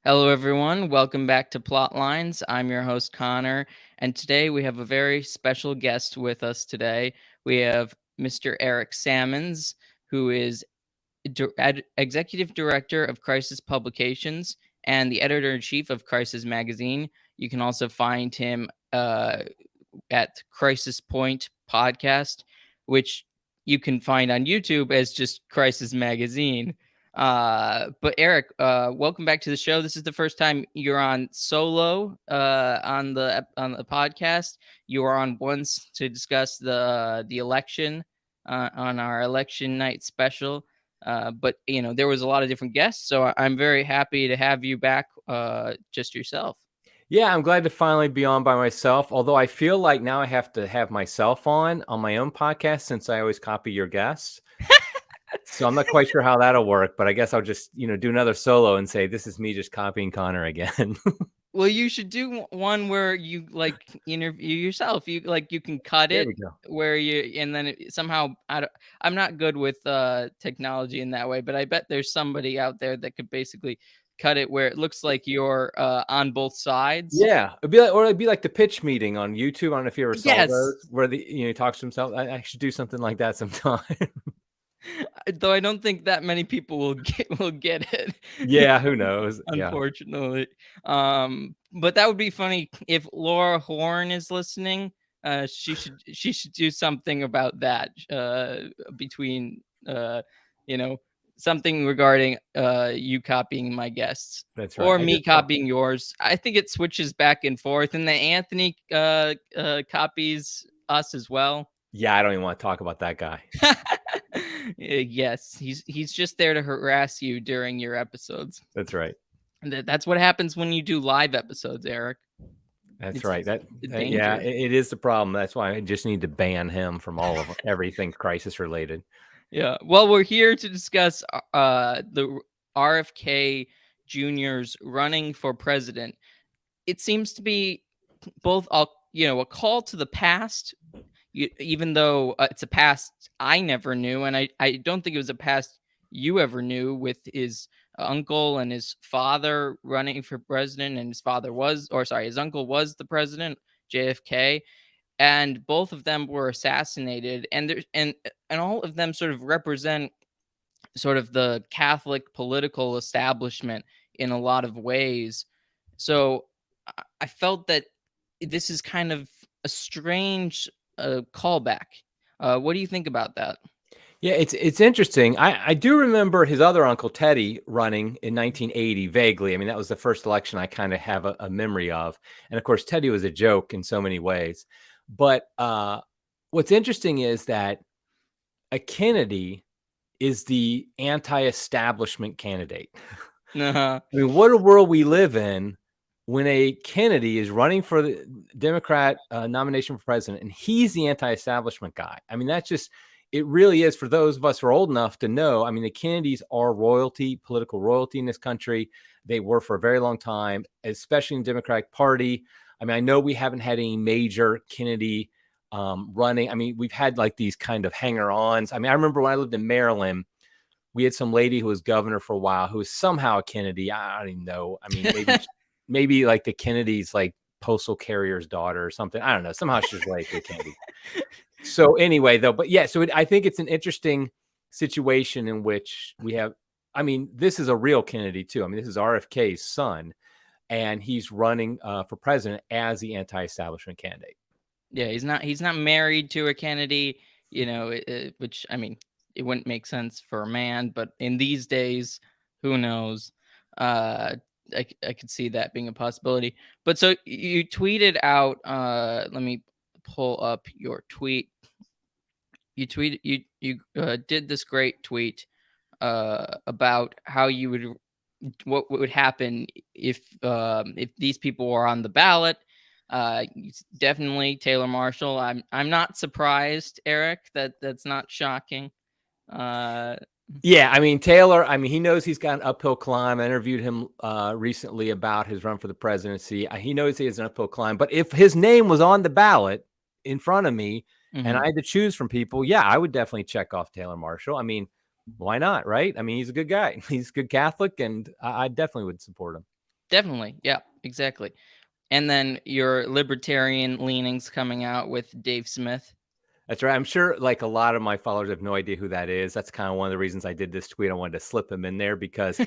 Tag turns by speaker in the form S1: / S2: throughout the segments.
S1: Hello, everyone. Welcome back to Plotlines. I'm your host, Connor, and today we have a very special guest with us today. We have Mr. Eric Sammons, who is Executive Director of Crisis Publications and the Editor-in-Chief of Crisis Magazine. You can also find him at Crisis Point Podcast, which you can find on YouTube as just Crisis Magazine. But Eric, welcome back to the show. This is the first time you're on solo on the podcast. You were on once to discuss the election on our election night special. But there was a lot of different guests, so I'm very happy to have you back just yourself.
S2: Yeah, I'm glad to finally be on by myself, although I feel like now I have to have myself on my own podcast since I always copy your guests. So I'm not quite sure how that'll work, but I guess I'll just, do another solo and say, this is me just copying Connor again.
S1: Well, you should do one where you interview yourself. You can cut
S2: There
S1: it
S2: we go.
S1: where and then somehow I'm not good with technology in that way, but I bet there's somebody out there that could basically cut it where it looks like you're on both sides.
S2: Yeah, it'd be like the pitch meeting on YouTube. I don't know if you ever saw those where he talks to himself. I should do something like that sometime.
S1: Though I don't think that many people will get it.
S2: Yeah, who knows?
S1: Unfortunately. But that would be funny if Laura Horn is listening. She should do something about that. Between something regarding you copying my guests.
S2: That's right.
S1: Or me copying yours. I think it switches back and forth, and then Anthony copies us as well.
S2: Yeah, I don't even want to talk about that guy.
S1: Yes, he's just there to harass you during your episodes.
S2: That's right.
S1: That's what happens when you do live episodes, Eric.
S2: That's right. Yeah, it is the problem. That's why I just need to ban him from all of everything crisis related.
S1: Yeah. Well, we're here to discuss the RFK Jr.'s running for president. It seems to be both a call to the past, even though it's a past I never knew, and I don't think it was a past you ever knew, with his uncle and his father running for president, and his uncle was the president, JFK, and both of them were assassinated, and all of them sort of represent sort of the Catholic political establishment in a lot of ways. So I felt that this is kind of a strange callback. What do you think about that?
S2: Yeah, it's interesting. I do remember his other uncle Teddy running in 1980 vaguely. I mean, that was the first election I kind of have a memory of. And of course, Teddy was a joke in so many ways. But what's interesting is that a Kennedy is the anti-establishment candidate.
S1: Uh-huh.
S2: I mean, what a world we live in when a Kennedy is running for the Democrat nomination for president, and he's the anti-establishment guy. I mean, that's just, it really is, for those of us who are old enough to know. I mean, the Kennedys are royalty, political royalty in this country. They were for a very long time, especially in the Democratic Party. I mean, I know we haven't had any major Kennedy running. I mean, we've had like these kind of hanger-ons. I mean, I remember when I lived in Maryland, we had some lady who was governor for a while who was somehow a Kennedy. I don't even know. I mean, maybe like the Kennedy's like postal carrier's daughter or something. I don't know. Somehow she's related to Kennedy. So anyway, though, but yeah, so I think it's an interesting situation in which we have, I mean, this is a real Kennedy too. I mean, this is RFK's son, and he's running for president as the anti-establishment candidate.
S1: Yeah, he's not married to a Kennedy, which, I mean, it wouldn't make sense for a man, but in these days, who knows? I could see that being a possibility. But so you tweeted out, let me pull up your tweet. You did this great tweet about how what would happen if these people were on the ballot. Definitely Taylor Marshall. I'm not surprised, Eric, that's not shocking.
S2: Yeah, I mean, Taylor, I mean, he knows he's got an uphill climb. I interviewed him recently about his run for the presidency. He knows he has an uphill climb, but if his name was on the ballot in front of me and I had to choose from people, yeah, I would definitely check off Taylor Marshall. I mean, why not, right? I mean, he's a good guy. He's a good Catholic, and I definitely would support him.
S1: Definitely. Yeah, exactly. And then your libertarian leanings coming out with Dave Smith.
S2: That's right. I'm sure like a lot of my followers have no idea who that is. That's kind of one of the reasons I did this tweet. I wanted to slip him in there because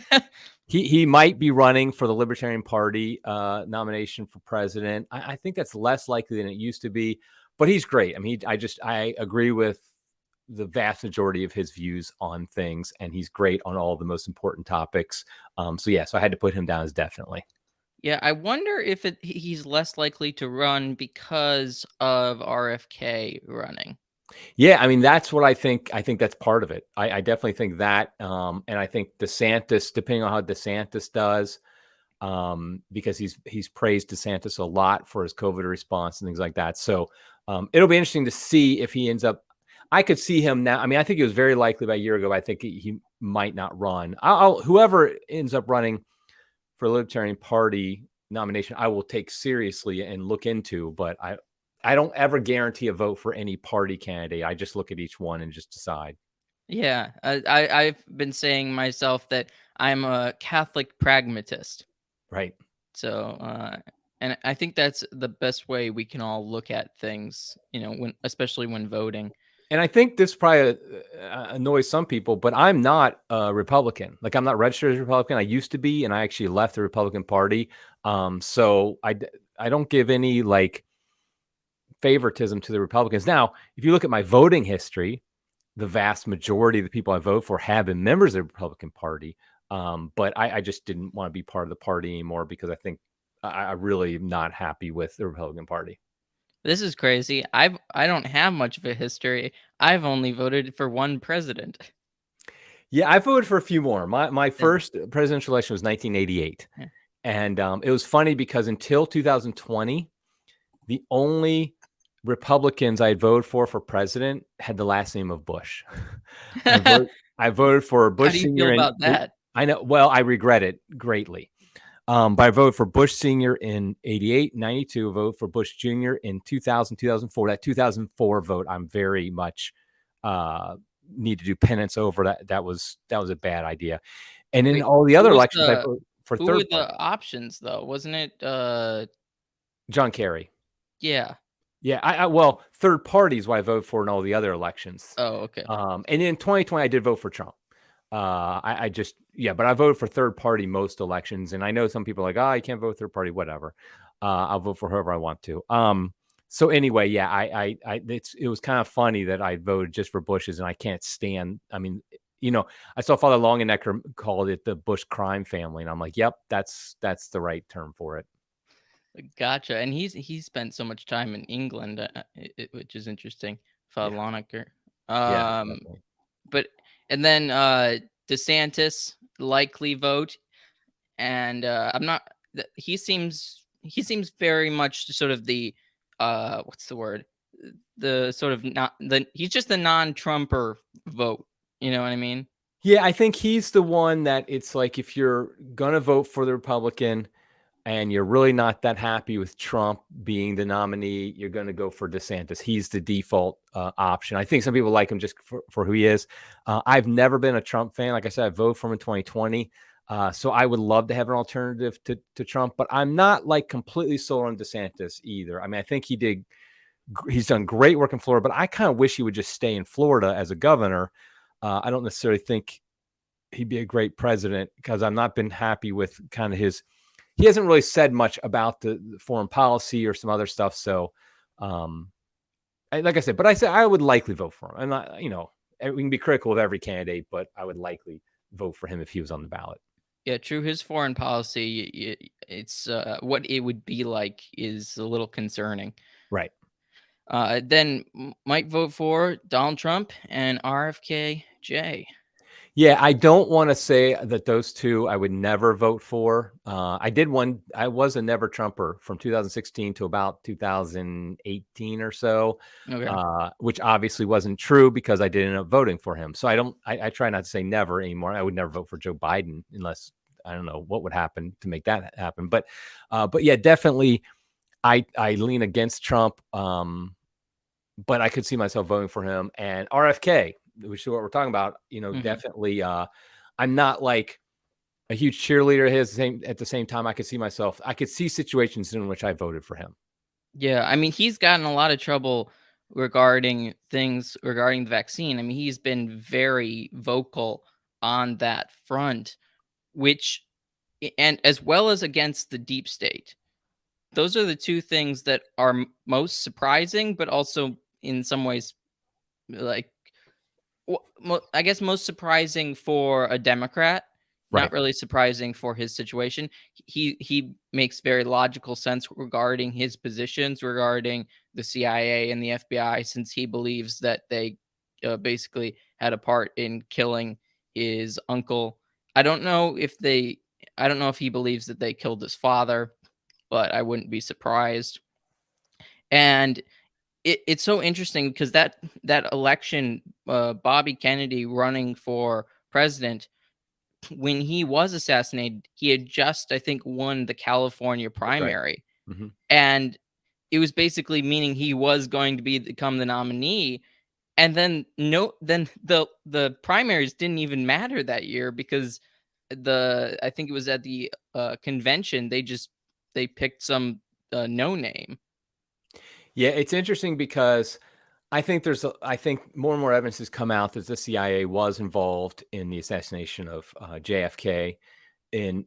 S2: he might be running for the Libertarian Party nomination for president. I think that's less likely than it used to be, but he's great. I mean, I agree with the vast majority of his views on things, and he's great on all the most important topics. So I had to put him down as definitely.
S1: Yeah, I wonder if he's less likely to run because of RFK running.
S2: Yeah, I mean that's what I think. I think that's part of it. I definitely think that, and I think DeSantis, depending on how DeSantis does, because he's praised DeSantis a lot for his COVID response and things like that. So it'll be interesting to see if he ends up. I could see him now. I mean, I think it was very likely about a year ago. I think he might not run. Whoever ends up running for Libertarian Party nomination, I will take seriously and look into. But I don't ever guarantee a vote for any party candidate. I just look at each one and just decide.
S1: Yeah, I've been saying myself that I'm a Catholic pragmatist.
S2: Right.
S1: So, and I think that's the best way we can all look at things, especially when voting.
S2: And I think this probably annoys some people, but I'm not a Republican. Like I'm not registered as a Republican. I used to be, and I actually left the Republican Party. So I don't give any like favoritism to the Republicans. Now, if you look at my voting history, the vast majority of the people I vote for have been members of the Republican Party. But I just didn't want to be part of the party anymore because I think I really am not happy with the Republican Party.
S1: This is crazy. I don't have much of a history. I've only voted for one president.
S2: Yeah, I voted for a few more. My
S1: Yeah.
S2: first presidential election was 1988.
S1: Yeah.
S2: And it was funny because until 2020, the only Republicans I voted for president had the last name of Bush. I voted for
S1: How
S2: Bush
S1: do you feel
S2: Sr.
S1: about that?
S2: I know, well, I regret it greatly. But I voted for Bush Sr. in 88, 92, voted for Bush Jr. in 2000, 2004. That 2004 vote, I'm very much need to do penance over. That was a bad idea. And in
S1: Wait,
S2: all the other elections, I voted for
S1: who were
S2: third party.
S1: the options though? Wasn't it
S2: John Kerry.
S1: yeah.
S2: Yeah, well, third party is what I voted for in all the other elections.
S1: Oh, okay.
S2: And in 2020, I did vote for Trump. I just, but I voted for third party most elections. And I know some people are like, oh, you can't vote third party, whatever. I'll vote for whoever I want to. So anyway, yeah, it was kind of funny that I voted just for Bush's, and I can't stand. I mean, I saw Father Longenecker called it the Bush crime family, and I'm like, yep, that's the right term for it.
S1: Gotcha. And he spent so much time in England, which is interesting. Father Lonecker.
S2: Yeah, definitely.
S1: But and then DeSantis likely vote, and I'm not. He seems very much sort of the what's the word? The sort of not the he's just the non-Trumper vote. You know what I mean?
S2: Yeah, I think he's the one that it's like if you're gonna vote for the Republican and you're really not that happy with Trump being the nominee, you're going to go for DeSantis. He's the default option. I think some people like him just for who he is. I've never been a Trump fan. Like I said, I voted for him in 2020. So I would love to have an alternative to Trump, but I'm not like completely sold on DeSantis either. I mean, I think he's done great work in Florida, but I kind of wish he would just stay in Florida as a governor. I don't necessarily think he'd be a great president because I've not been happy with kind of he hasn't really said much about the foreign policy or some other stuff. So, like I said, but I said I would likely vote for him. I'm not, we can be critical of every candidate, but I would likely vote for him if he was on the ballot.
S1: Yeah, true. His foreign policy, it's what it would be like is a little concerning.
S2: Right.
S1: Then might vote for Donald Trump and RFK Jr.
S2: Yeah, I don't want to say that those two I would never vote for. I was a never Trumper from 2016 to about 2018 or so,
S1: Okay.
S2: which obviously wasn't true because I didn't end up voting for him. So I try not to say never anymore. I would never vote for Joe Biden unless I don't know what would happen to make that happen. But yeah, definitely I lean against Trump. But I could see myself voting for him and RFK, which is what we're talking about,
S1: Mhm.
S2: definitely. I'm not like a huge cheerleader of his. At the same time, I could see situations in which I voted for him.
S1: Yeah, I mean, he's gotten a lot of trouble regarding the vaccine. I mean, he's been very vocal on that front, which and as well as against the deep state. Those are the two things that are most surprising, but also in some ways, like, I guess most surprising for a Democrat, not
S2: Right.
S1: really surprising for his situation. He makes very logical sense regarding his positions regarding the CIA and the FBI, since he believes that they basically had a part in killing his uncle. I don't know if they. I don't know if he believes that they killed his father, but I wouldn't be surprised. And it's so interesting because that election, Bobby Kennedy running for president, when he was assassinated, he had just, I think, won the California
S2: That's right.
S1: primary,
S2: Mm-hmm.
S1: and it was basically meaning he was going to become the nominee. And then then the primaries didn't even matter that year because I think it was at the convention they picked some no name.
S2: Yeah, it's interesting because I think more and more evidence has come out that the CIA was involved in the assassination of JFK, and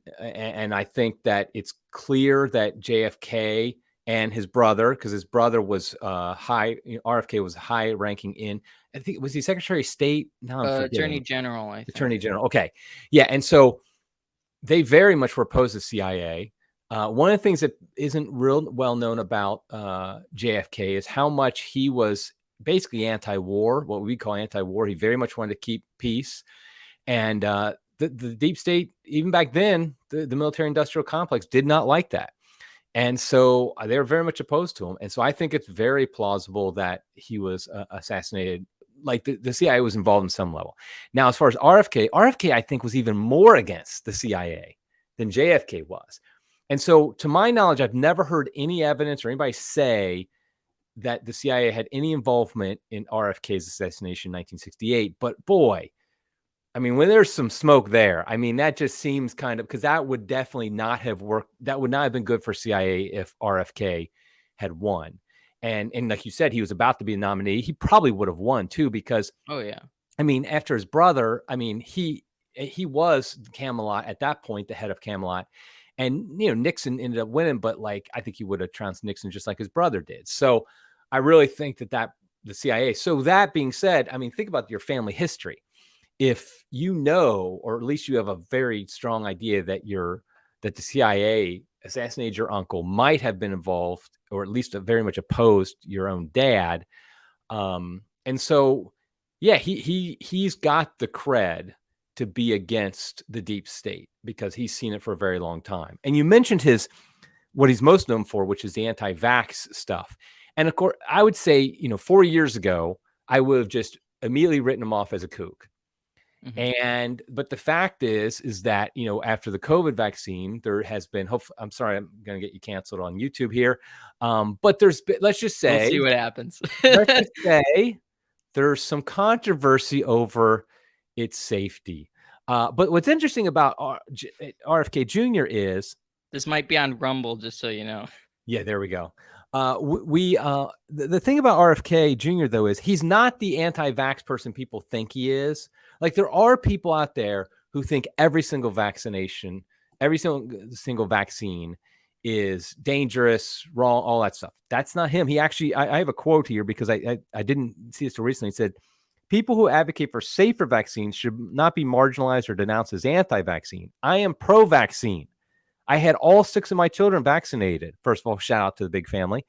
S2: I think that it's clear that JFK and his brother, because his brother was RFK was high ranking in, I think, was he Secretary of State? Now I'm
S1: Attorney
S2: forgetting.
S1: General, I think.
S2: Attorney General. Okay, yeah, and so they very much were opposed to CIA. One of the things that isn't real well known about JFK is how much he was basically anti-war, what we call anti-war. He very much wanted to keep peace. And the deep state, even back then, the military-industrial complex did not like that. And so they were very much opposed to him. And so I think it's very plausible that he was assassinated. Like the CIA was involved in some level. Now, as far as RFK, I think was even more against the CIA than JFK was. And so, to my knowledge, I've never heard any evidence or anybody say that the CIA had any involvement in RFK's assassination in 1968. But boy, I mean, when there's some smoke there, I mean, that just seems kind of, because that would definitely not have worked. That would not have been good for CIA if RFK had won. And like you said, he was about to be a nominee. He probably would have won too, because
S1: Oh yeah.
S2: I mean, after his brother, I mean, he was Camelot at that point, the head of Camelot. And Nixon ended up winning, but like I think he would have trounced Nixon just like his brother did. So I really think that the CIA. So that being said, I mean, think about your family history. If or at least you have a very strong idea that the CIA assassinated your uncle, might have been involved, or at least very much opposed your own dad. And so, yeah, he's got the cred to be against the deep state because he's seen it for a very long time. And you mentioned what he's most known for, which is the anti-vax stuff. And of course, I would say, 4 years ago, I would have just immediately written him off as a kook.
S1: Mm-hmm.
S2: But the fact is that, after the COVID vaccine, there has been, I'm sorry, I'm going to get you canceled on YouTube here. But let's just
S1: We'll see
S2: say,
S1: what happens.
S2: there's some controversy over its safety. But what's interesting about RFK Jr. is,
S1: This might be on Rumble, just so you know.
S2: yeah, there we go. The thing about RFK Jr. though is he's not the anti-vax person people think he is. Like, there are people out there who think every single vaccine is dangerous, wrong, all that stuff. That's not him. He actually, I have a quote here because I didn't see this till recently. He said, "People who advocate for safer vaccines should not be marginalized or denounced as anti-vaccine. I am pro-vaccine. I had all 6 of my children vaccinated." First of all, shout out to the big family.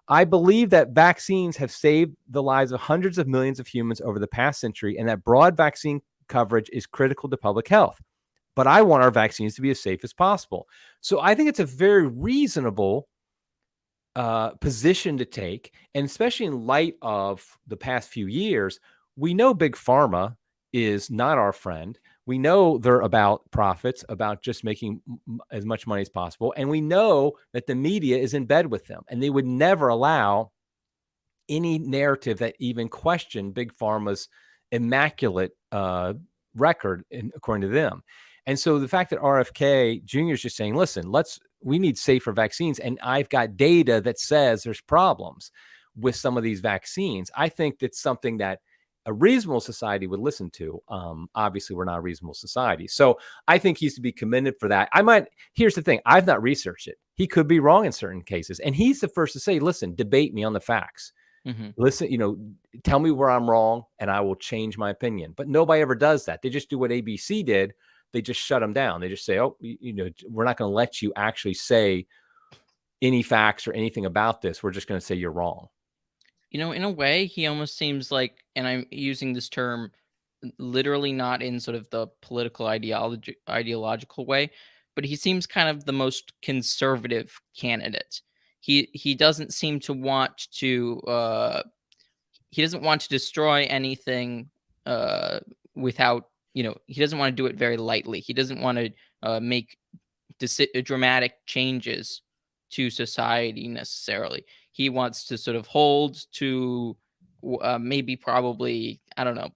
S2: "I believe that vaccines have saved the lives of hundreds of millions of humans over the past century, and that broad vaccine coverage is critical to public health. But I want our vaccines to be as safe as possible." So I think it's a very reasonable position to take. And especially in light of the past few years, we know Big Pharma is not our friend. We know they're about profits, about just making as much money as possible. And we know that the media is in bed with them, and they would never allow any narrative that even questioned Big Pharma's immaculate record, according to them. And so the fact that RFK Jr. is just saying, listen, we need safer vaccines. And I've got data that says there's problems with some of these vaccines. I think that's something that a reasonable society would listen to. Obviously, we're not a reasonable society. So I think he's to be commended for that. Here's the thing. I've not researched it. He could be wrong in certain cases. And he's the first to say, listen, debate me on the facts. Listen, tell me where I'm wrong and I will change my opinion. But nobody ever does that. They just do what ABC did. They just shut them down. They just say, oh, we're not going to let you actually say any facts or anything about this. We're just going to say you're wrong.
S1: In a way, he almost seems like, and I'm using this term literally not in sort of the political ideological way, but he seems kind of the most conservative candidate. He doesn't seem to want to he doesn't want to destroy anything without, he doesn't want to do it very lightly. He doesn't want to make dramatic changes to society necessarily. He wants to sort of hold to maybe probably, I don't know,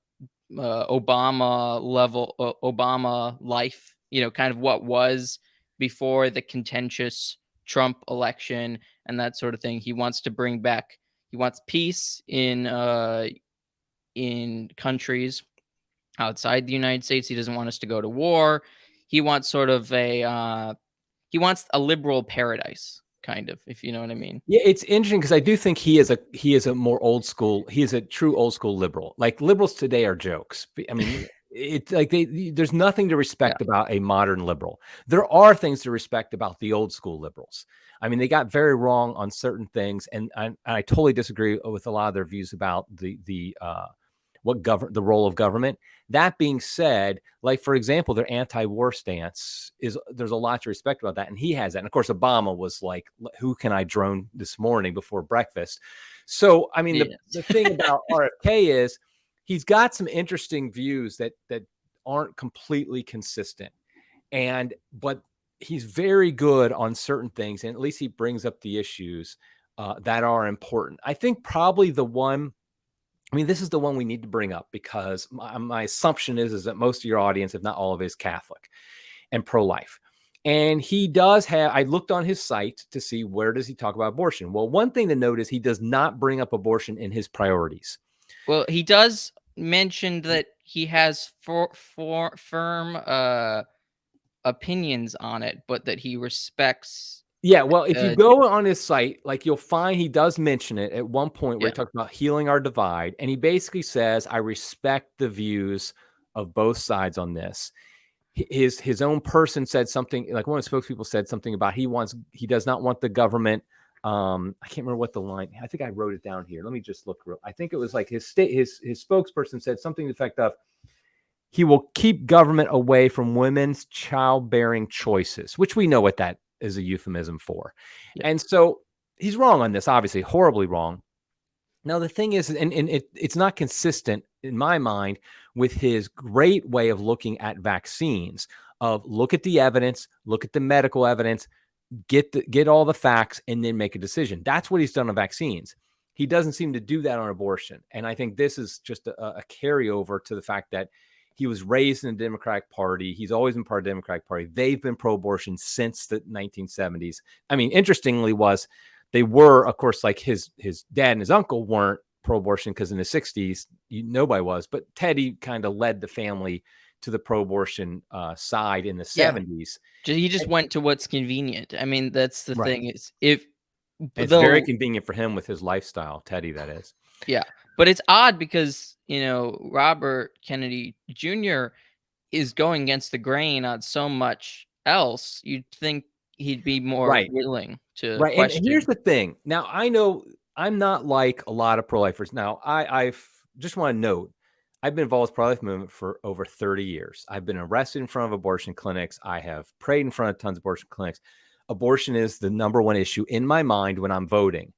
S1: Obama level, Obama life, kind of what was before the contentious Trump election and that sort of thing. He wants peace in countries outside the United States. He doesn't want us to go to war. He wants sort of he wants a liberal paradise, kind of, if you know what I mean.
S2: Yeah, it's interesting because I do think he is a more old school. He is a true old school liberal. Like liberals today are jokes. I mean, it's like there's nothing to respect about a modern liberal. There are things to respect about the old school liberals. I mean, they got very wrong on certain things, and I totally disagree with a lot of their views about the role of government. That being said, like, for example, their anti-war stance there's a lot to respect about that. And he has that. And of course, Obama was like, who can I drone this morning before breakfast? So, I mean, the thing about RFK is he's got some interesting views that aren't completely consistent. But he's very good on certain things. And at least he brings up the issues that are important. I think probably this is the one we need to bring up because my assumption is that most of your audience, if not all of it, is Catholic and pro-life. And he does have, I looked on his site to see where does he talk about abortion. Well, one thing to note is he does not bring up abortion in his priorities.
S1: Well, he does mention that he has firm opinions on it, but that he respects.
S2: Yeah, well, if you go on his site, like you'll find he does mention it at one point where he talks about healing our divide. And he basically says, I respect the views of both sides on this. His own person said something, like one of the spokespeople said something about he does not want the government. I can't remember what the line, I think I wrote it down here. Let me just look real. I think it was like his spokesperson said something to the effect of, he will keep government away from women's childbearing choices, which we know what that is a euphemism for. And so he's wrong on this, obviously, horribly wrong. Now, the thing is, and it's not consistent in my mind with his great way of looking at vaccines, of look at the evidence, look at the medical evidence, get all the facts, and then make a decision. That's what he's done on vaccines. He doesn't seem to do that on abortion. And I think this is just a carryover to the fact that he was raised in the Democratic Party. He's always been part of the Democratic Party. They've been pro-abortion since the 1970s. I mean, interestingly they were, of course, like his dad and his uncle weren't pro-abortion because in the 60s, nobody was. But Teddy kind of led the family to the pro-abortion side in the 70s.
S1: He just went to what's convenient. I mean, that's the thing. Is
S2: it's very convenient for him with his lifestyle, Teddy, that is.
S1: Yeah. But it's odd because, Robert Kennedy Jr. is going against the grain on so much else. You'd think he'd be more willing to question.
S2: And here's the thing. Now, I know I'm not like a lot of pro-lifers. Now, I just want to note, I've been involved with the pro-life movement for over 30 years. I've been arrested in front of abortion clinics. I have prayed in front of tons of abortion clinics. Abortion is the number one issue in my mind when I'm voting.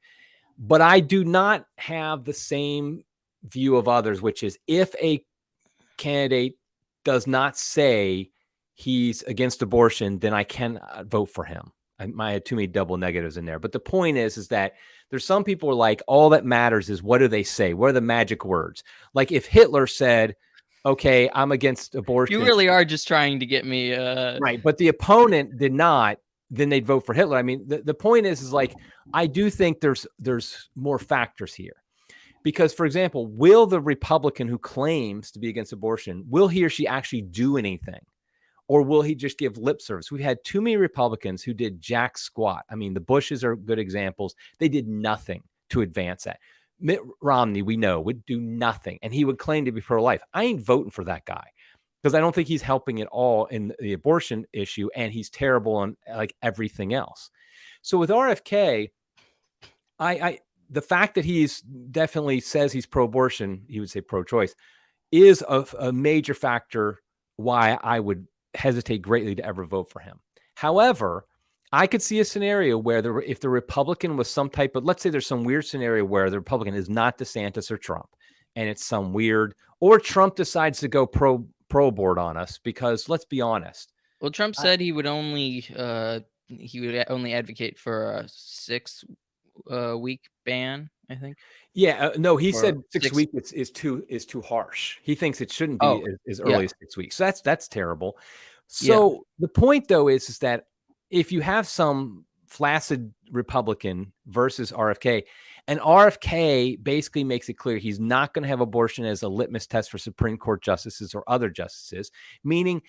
S2: But I do not have the same view of others, which is if a candidate does not say he's against abortion, then I cannot vote for him. I had too many double negatives in there. But the point is that there's some people who are like, all that matters is what do they say? What are the magic words? Like if Hitler said, okay, I'm against
S1: You
S2: abortion.
S1: really are just trying to get me.
S2: Right. But the opponent did not, then they'd vote for Hitler. I mean, the point is like, I do think there's more factors here. Because, for example, will the Republican who claims to be against abortion, will he or she actually do anything? Or will he just give lip service? We've had too many Republicans who did jack squat. I mean, the Bushes are good examples. They did nothing to advance that. Mitt Romney, we know, would do nothing. And he would claim to be pro-life. I ain't voting for that guy because I don't think he's helping at all in the abortion issue. And he's terrible on like everything else. So with RFK, the fact that he's definitely says he's pro-abortion, he would say pro-choice, is a major factor why I would hesitate greatly to ever vote for him. However, I could see a scenario where if the Republican was some type of, let's say there's some weird scenario where the Republican is not DeSantis or Trump, and it's some weird, or Trump decides to go pro-board on us, because let's be honest.
S1: Well, Trump said he would only advocate for a 6-week ban, I think.
S2: Yeah, no, he
S1: Or
S2: said 6
S1: 6
S2: weeks is too harsh. He thinks it shouldn't be as early as 6 weeks. So that's terrible. So the point though is that if you have some flaccid Republican versus RFK, and RFK basically makes it clear he's not going to have abortion as a litmus test for Supreme Court justices or other justices, meaning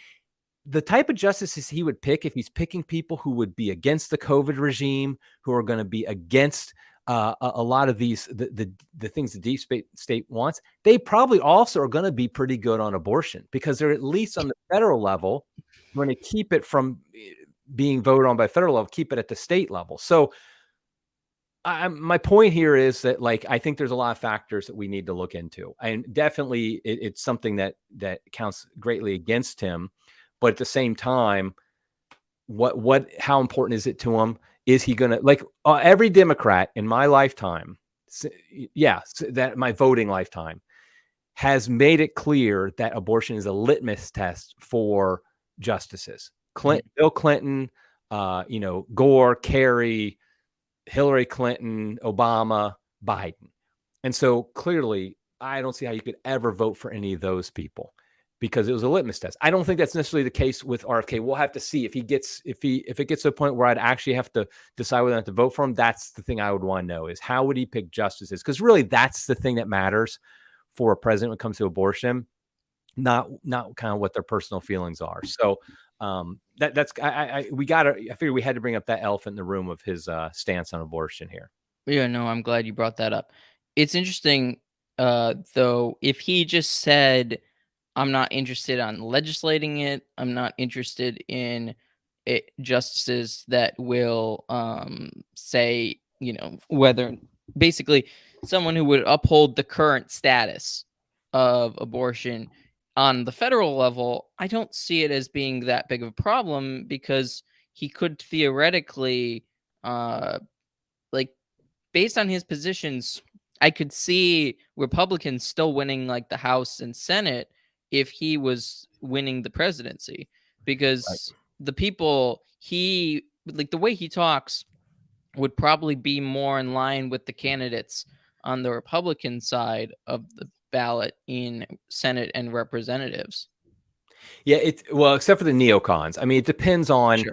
S2: the type of justices he would pick, if he's picking people who would be against the COVID regime, who are going to be against a lot of these the things the deep state wants, they probably also are going to be pretty good on abortion, because they're at least on the federal level going to keep it from being voted on by federal level, keep it at the state level. So my point here is that, like, I think there's a lot of factors that we need to look into, and definitely it's something that counts greatly against him. But at the same time, how important is it to him? Is he going to, like, every Democrat in my lifetime, that my voting lifetime, has made it clear that abortion is a litmus test for justices. Bill Clinton, Gore, Kerry, Hillary Clinton, Obama, Biden. And so clearly, I don't see how you could ever vote for any of those people, because it was a litmus test. I don't think that's necessarily the case with RFK. We'll have to see if it gets to a point where I'd actually have to decide whether or not to vote for him. That's the thing I would want to know, is how would he pick justices? Because really, that's the thing that matters for a president when it comes to abortion, not kind of what their personal feelings are. So I figured we had to bring up that elephant in the room of his stance on abortion here.
S1: Yeah, no, I'm glad you brought that up. It's interesting, though, if he just said, I'm not interested on legislating it, I'm not interested in justices that will say, whether basically someone who would uphold the current status of abortion on the federal level, I don't see it as being that big of a problem, because he could theoretically, like, based on his positions, I could see Republicans still winning like the House and Senate if he was winning the presidency, because the people the way he talks would probably be more in line with the candidates on the Republican side of the ballot in Senate and representatives.
S2: Yeah, well, except for the neocons. I mean, it depends on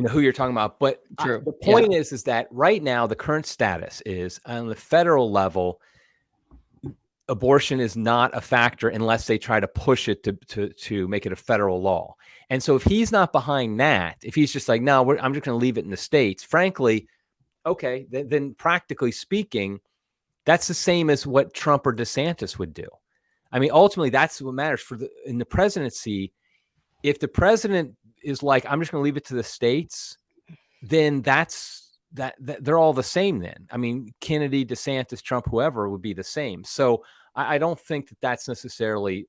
S2: who you're talking about. But the point is that right now the current status is, on the federal level, abortion is not a factor unless they try to push it to make it a federal law. And so if he's not behind that, if he's just like, no, I'm just going to leave it in the states, frankly, okay, then practically speaking, that's the same as what Trump or DeSantis would do. I mean, ultimately, that's what matters in the presidency. If the president is like, I'm just going to leave it to the states, then that they're all the same then. I mean, Kennedy, DeSantis, Trump, whoever would be the same. So I don't think that that's necessarily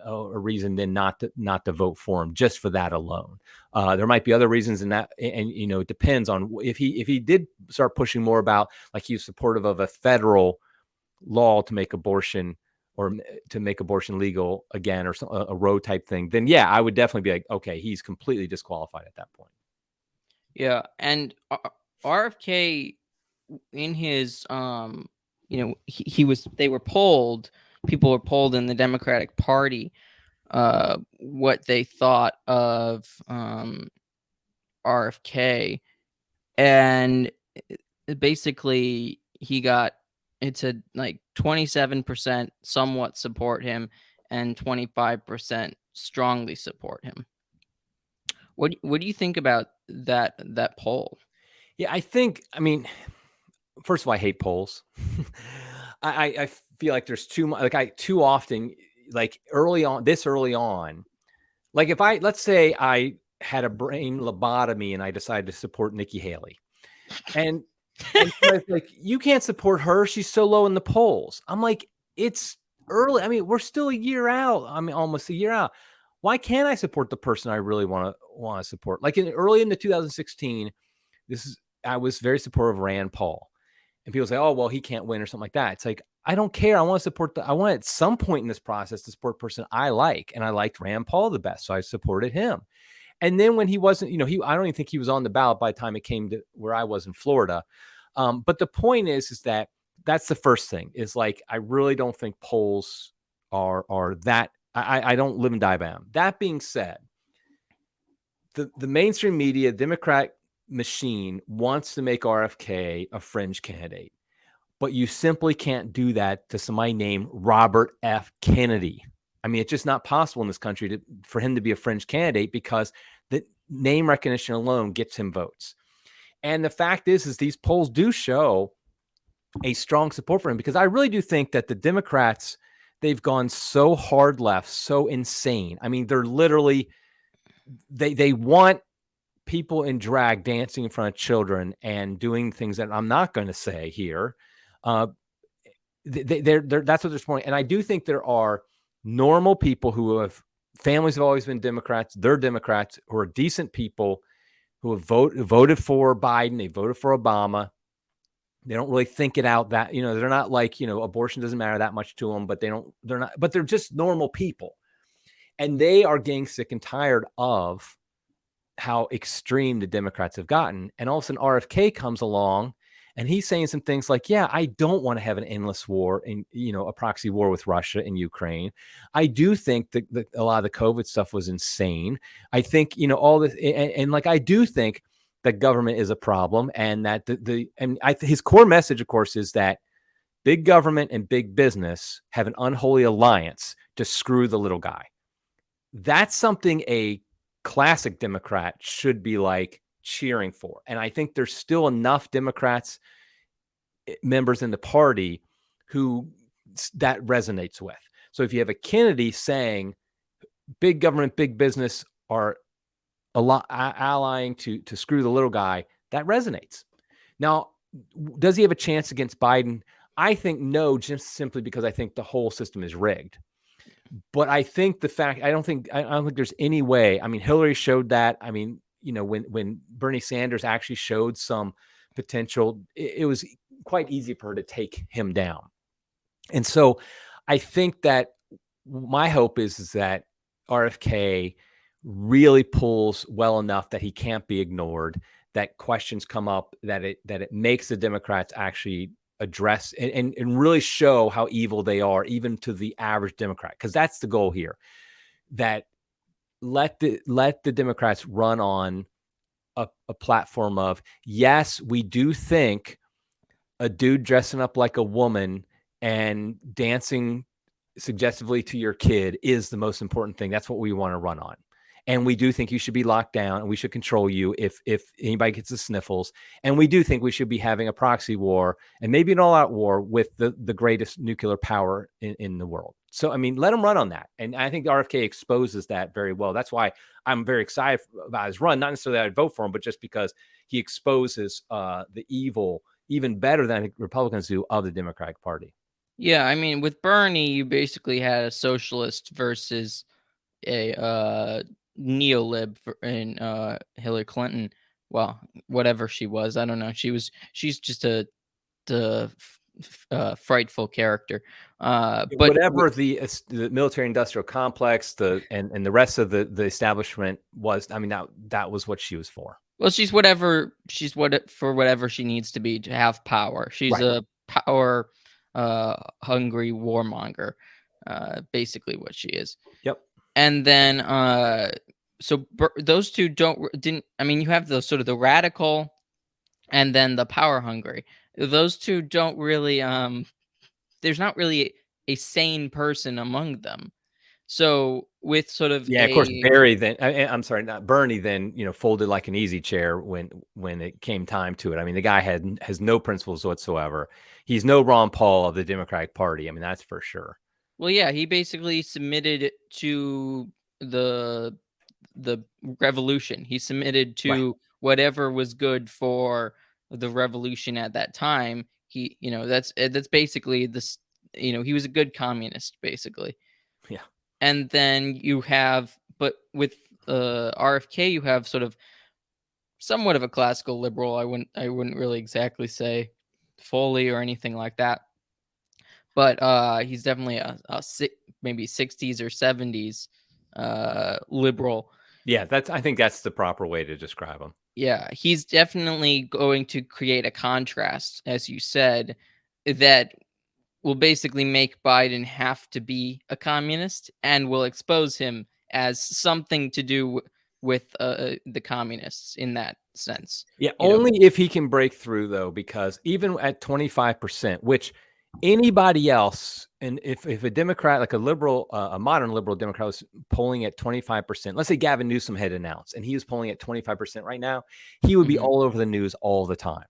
S2: a reason then not to vote for him just for that alone. There might be other reasons in that, and it depends on if he did start pushing more about, like, he's supportive of a federal law to make abortion, or to make abortion legal again, or a Roe type thing, then yeah, I would definitely be like, okay, he's completely disqualified at that point.
S1: Yeah, and RFK, in his they were polled people were polled in the Democratic Party what they thought of RFK, and basically it said like 27% somewhat support him and 25% strongly support him. What do you think about that poll?
S2: Yeah, I mean, first of all, I hate polls. I feel like there's too much, like too often, like early on, like if let's say I had a brain lobotomy and I decided to support Nikki Haley, and somebody's like, you can't support her, she's so low in the polls. I'm like, it's early. I mean, we're still a year out. I mean, almost a year out. Why can't I support the person I really want to support? Like early in the 2016, I was very supportive of Rand Paul. And people say, oh, well, he can't win or something like that. It's like, I don't care. I want to support I want at some point in this process to support a person I like. And I liked Rand Paul the best. So I supported him. And then when he wasn't, I don't even think he was on the ballot by the time it came to where I was in Florida. But the point is that that's the first thing is like, I really don't think polls are that. I don't live and die by them. That being said, the mainstream media, Democrat machine wants to make RFK a fringe candidate, but you simply can't do that to somebody named Robert F. Kennedy. I mean, it's just not possible in this country for him to be a fringe candidate because the name recognition alone gets him votes. And the fact is these polls do show a strong support for him because I really do think that the Democrats, they've gone so hard left, so insane. I mean, they're literally, they want people in drag dancing in front of children and doing things that I'm not going to say here. That's what they're supporting. And I do think there are normal people who have families have always been Democrats. They're Democrats who are decent people who have voted for Biden. They voted for Obama. They don't really think it out that, they're not like, abortion doesn't matter that much to them, but they're just normal people. And they are getting sick and tired of how extreme the Democrats have gotten. And all of a sudden RFK comes along and he's saying some things like, yeah, I don't want to have an endless war and, a proxy war with Russia and Ukraine. I do think that a lot of the COVID stuff was insane. I think, all this, and like, I do think that government is a problem and that his core message, of course, is that big government and big business have an unholy alliance to screw the little guy. That's something a classic Democrat should be like cheering for. And I think there's still enough Democrats members in the party who that resonates with. So if you have a Kennedy saying big government, big business are allying to screw the little guy, that resonates. Now, does he have a chance against Biden? I think no, just simply because I think the whole system is rigged. But I think I don't think there's any way. I mean, Hillary showed that. I mean, when Bernie Sanders actually showed some potential, it was quite easy for her to take him down. And so I think that my hope is that RFK really pulls well enough that he can't be ignored, that questions come up, that it makes the Democrats actually address and really show how evil they are, even to the average Democrat, because that's the goal here. That let the Democrats run on a platform of, yes, we do think a dude dressing up like a woman and dancing suggestively to your kid is the most important thing. That's what we want to run on. And we do think you should be locked down and we should control you if anybody gets the sniffles. And we do think we should be having a proxy war and maybe an all-out war with the greatest nuclear power in the world. So, I mean, let them run on that. And I think RFK exposes that very well. That's why I'm very excited about his run. Not necessarily that I'd vote for him, but just because he exposes the evil even better than I think Republicans do of the Democratic Party.
S1: Yeah, I mean, with Bernie, you basically had a socialist versus a neolib in Hillary Clinton. Well, whatever she was, I don't know. She's just a frightful character. But
S2: whatever the military-industrial complex, and the rest of the establishment was, I mean, that was what she was for.
S1: Well, she's for whatever she needs to be to have power. She's
S2: right.
S1: a power hungry warmonger, basically what she is.
S2: Yep.
S1: And then those two didn't. I mean, you have the sort of the radical, and then the power hungry. Those two don't really. There's not really a sane person among them. So with sort of
S2: Yeah, of course, Barry then I'm sorry, not Bernie then, folded like an easy chair when it came time to it. I mean, the guy has no principles whatsoever. He's no Ron Paul of the Democratic Party. I mean, that's for sure.
S1: Well, yeah, he basically submitted to the revolution. He submitted
S2: Right.
S1: to whatever was good for the revolution at that time. He, that's basically this. He was a good communist, basically.
S2: Yeah.
S1: And then you have, but with RFK, you have sort of somewhat of a classical liberal. I wouldn't really exactly say fully or anything like that, but he's definitely maybe 60s or 70s liberal.
S2: Yeah, I think that's the proper way to describe him.
S1: Yeah, he's definitely going to create a contrast, as you said, that will basically make Biden have to be a communist and will expose him as something to do with the communists in that sense.
S2: Yeah, only if he can break through, though, because even at 25%, which anybody else, and if a Democrat, like a liberal, a modern liberal Democrat was polling at 25%, let's say Gavin Newsom had announced and he was polling at 25% right now, he would be all over the news all the time.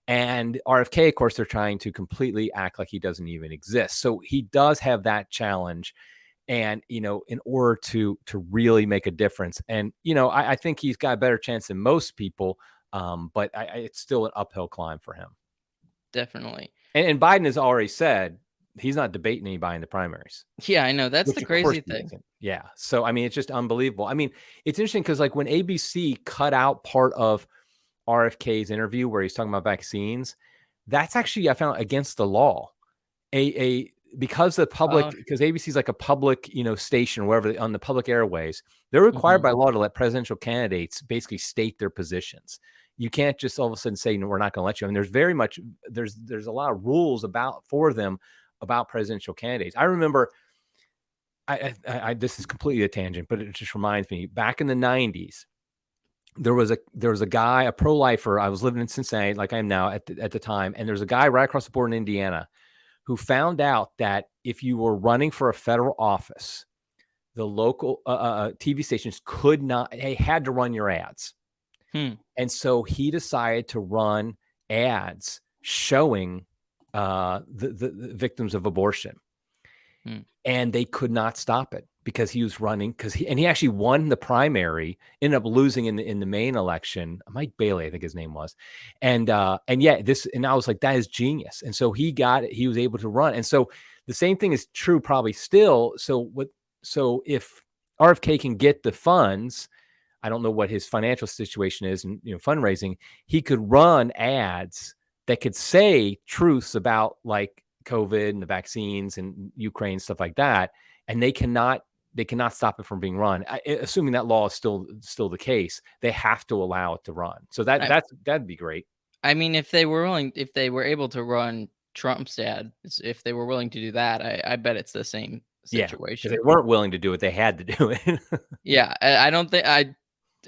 S2: And RFK, of course, they're trying to completely act like he doesn't even exist. So he does have that challenge. And, in order to really make a difference. And, I think he's got a better chance than most people. But it's still an uphill climb for him.
S1: Definitely.
S2: And Biden has already said he's not debating anybody in the primaries.
S1: Yeah, I know. That's the crazy thing.
S2: Yeah. So, I mean, it's just unbelievable. I mean, it's interesting because like when ABC cut out part of RFK's interview where he's talking about vaccines, that's actually, I found, against the law. Because the public, because ABC is like a public, station, wherever on the public airways, they're required by law to let presidential candidates basically state their positions. You can't just all of a sudden say, no, we're not going to let you. I mean, there's a lot of rules for them about presidential candidates. I remember, this is completely a tangent, but it just reminds me, back in the 90s, there was a guy, a pro-lifer. I was living in Cincinnati, like I am now at the time, and there's a guy right across the border in Indiana who found out that if you were running for a federal office, the local TV stations they had to run your ads. And so he decided to run ads showing the victims of abortion. And they could not stop it because he was running, he actually won the primary, ended up losing in the main election. Mike Bailey, I think his name was. And I was like, that is genius. And so he was able to run. And so the same thing is true probably still. So if RFK can get the funds, I don't know what his financial situation is and fundraising, he could run ads that could say truths about like COVID and the vaccines and Ukraine, stuff like that. And they cannot stop it from being run. Assuming that law is still the case, they have to allow it to run. So that'd be great.
S1: I mean, if they were able to run Trump's ads, if they were willing to do that, I bet it's the same situation.
S2: Yeah, if they weren't willing to do it, they had to do it.
S1: Yeah, I don't think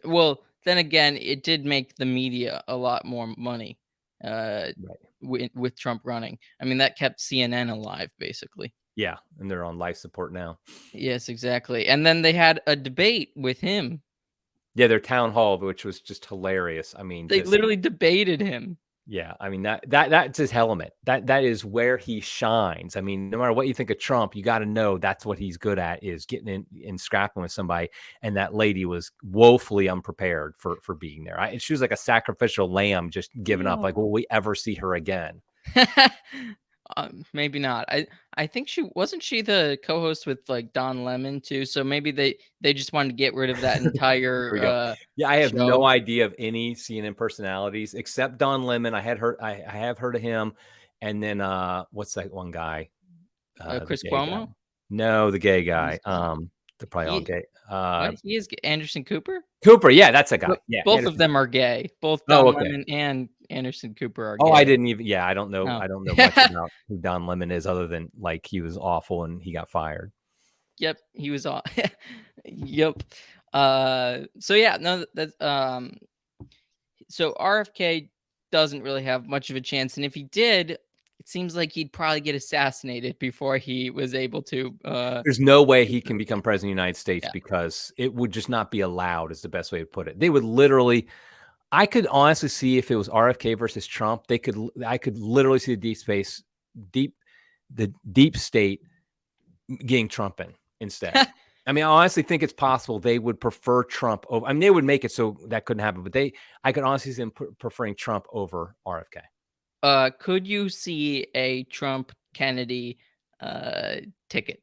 S1: well, then again, it did make the media a lot more money. Right. With Trump running. I mean, that kept CNN alive, basically.
S2: Yeah, and they're on life support now.
S1: Yes, exactly. And then they had a debate with him.
S2: Yeah, their town hall, which was just hilarious. I mean,
S1: they literally debated him.
S2: Yeah, I mean that's his element. That is where he shines. I mean, no matter what you think of Trump, you got to know that's what he's good at, is getting in and scrapping with somebody. And that lady was woefully unprepared for being there. She was like a sacrificial lamb, just giving up. Like, will we ever see her again?
S1: Maybe not. I think she the co-host with like Don Lemon too. So maybe they just wanted to get rid of that entire.
S2: Yeah, I have
S1: show.
S2: no idea of any CNN personalities except Don Lemon. I have heard of him, and then what's that one guy?
S1: Chris Cuomo?
S2: Guy. No, the gay guy. They're probably all gay.
S1: What? He is Anderson Cooper?
S2: Cooper, yeah, that's a guy.
S1: But
S2: Yeah,
S1: both of
S2: Anderson.
S1: them are gay. Both
S2: Oh,
S1: Don
S2: okay.
S1: Lemon and Anderson Cooper are
S2: Oh, I
S1: gay.
S2: didn't even. Yeah, I don't know.
S1: Oh.
S2: I don't know much about who Don Lemon is, other than like he was awful and he got fired.
S1: Yep, he was all. Yep. So yeah, no, that's So RFK doesn't really have much of a chance, and if he did, it seems like he'd probably get assassinated before he was able to.
S2: There's no way he can become president of the United States
S1: Yeah.
S2: because it would just not be allowed, is the best way to put it. They would literally, I could honestly see if it was RFK versus Trump, I could literally see the deep state getting Trump in instead. I mean, I honestly think it's possible they would prefer Trump over. I mean, they would make it so that couldn't happen, but I could honestly see them preferring Trump over RFK.
S1: Could you see a Trump Kennedy ticket?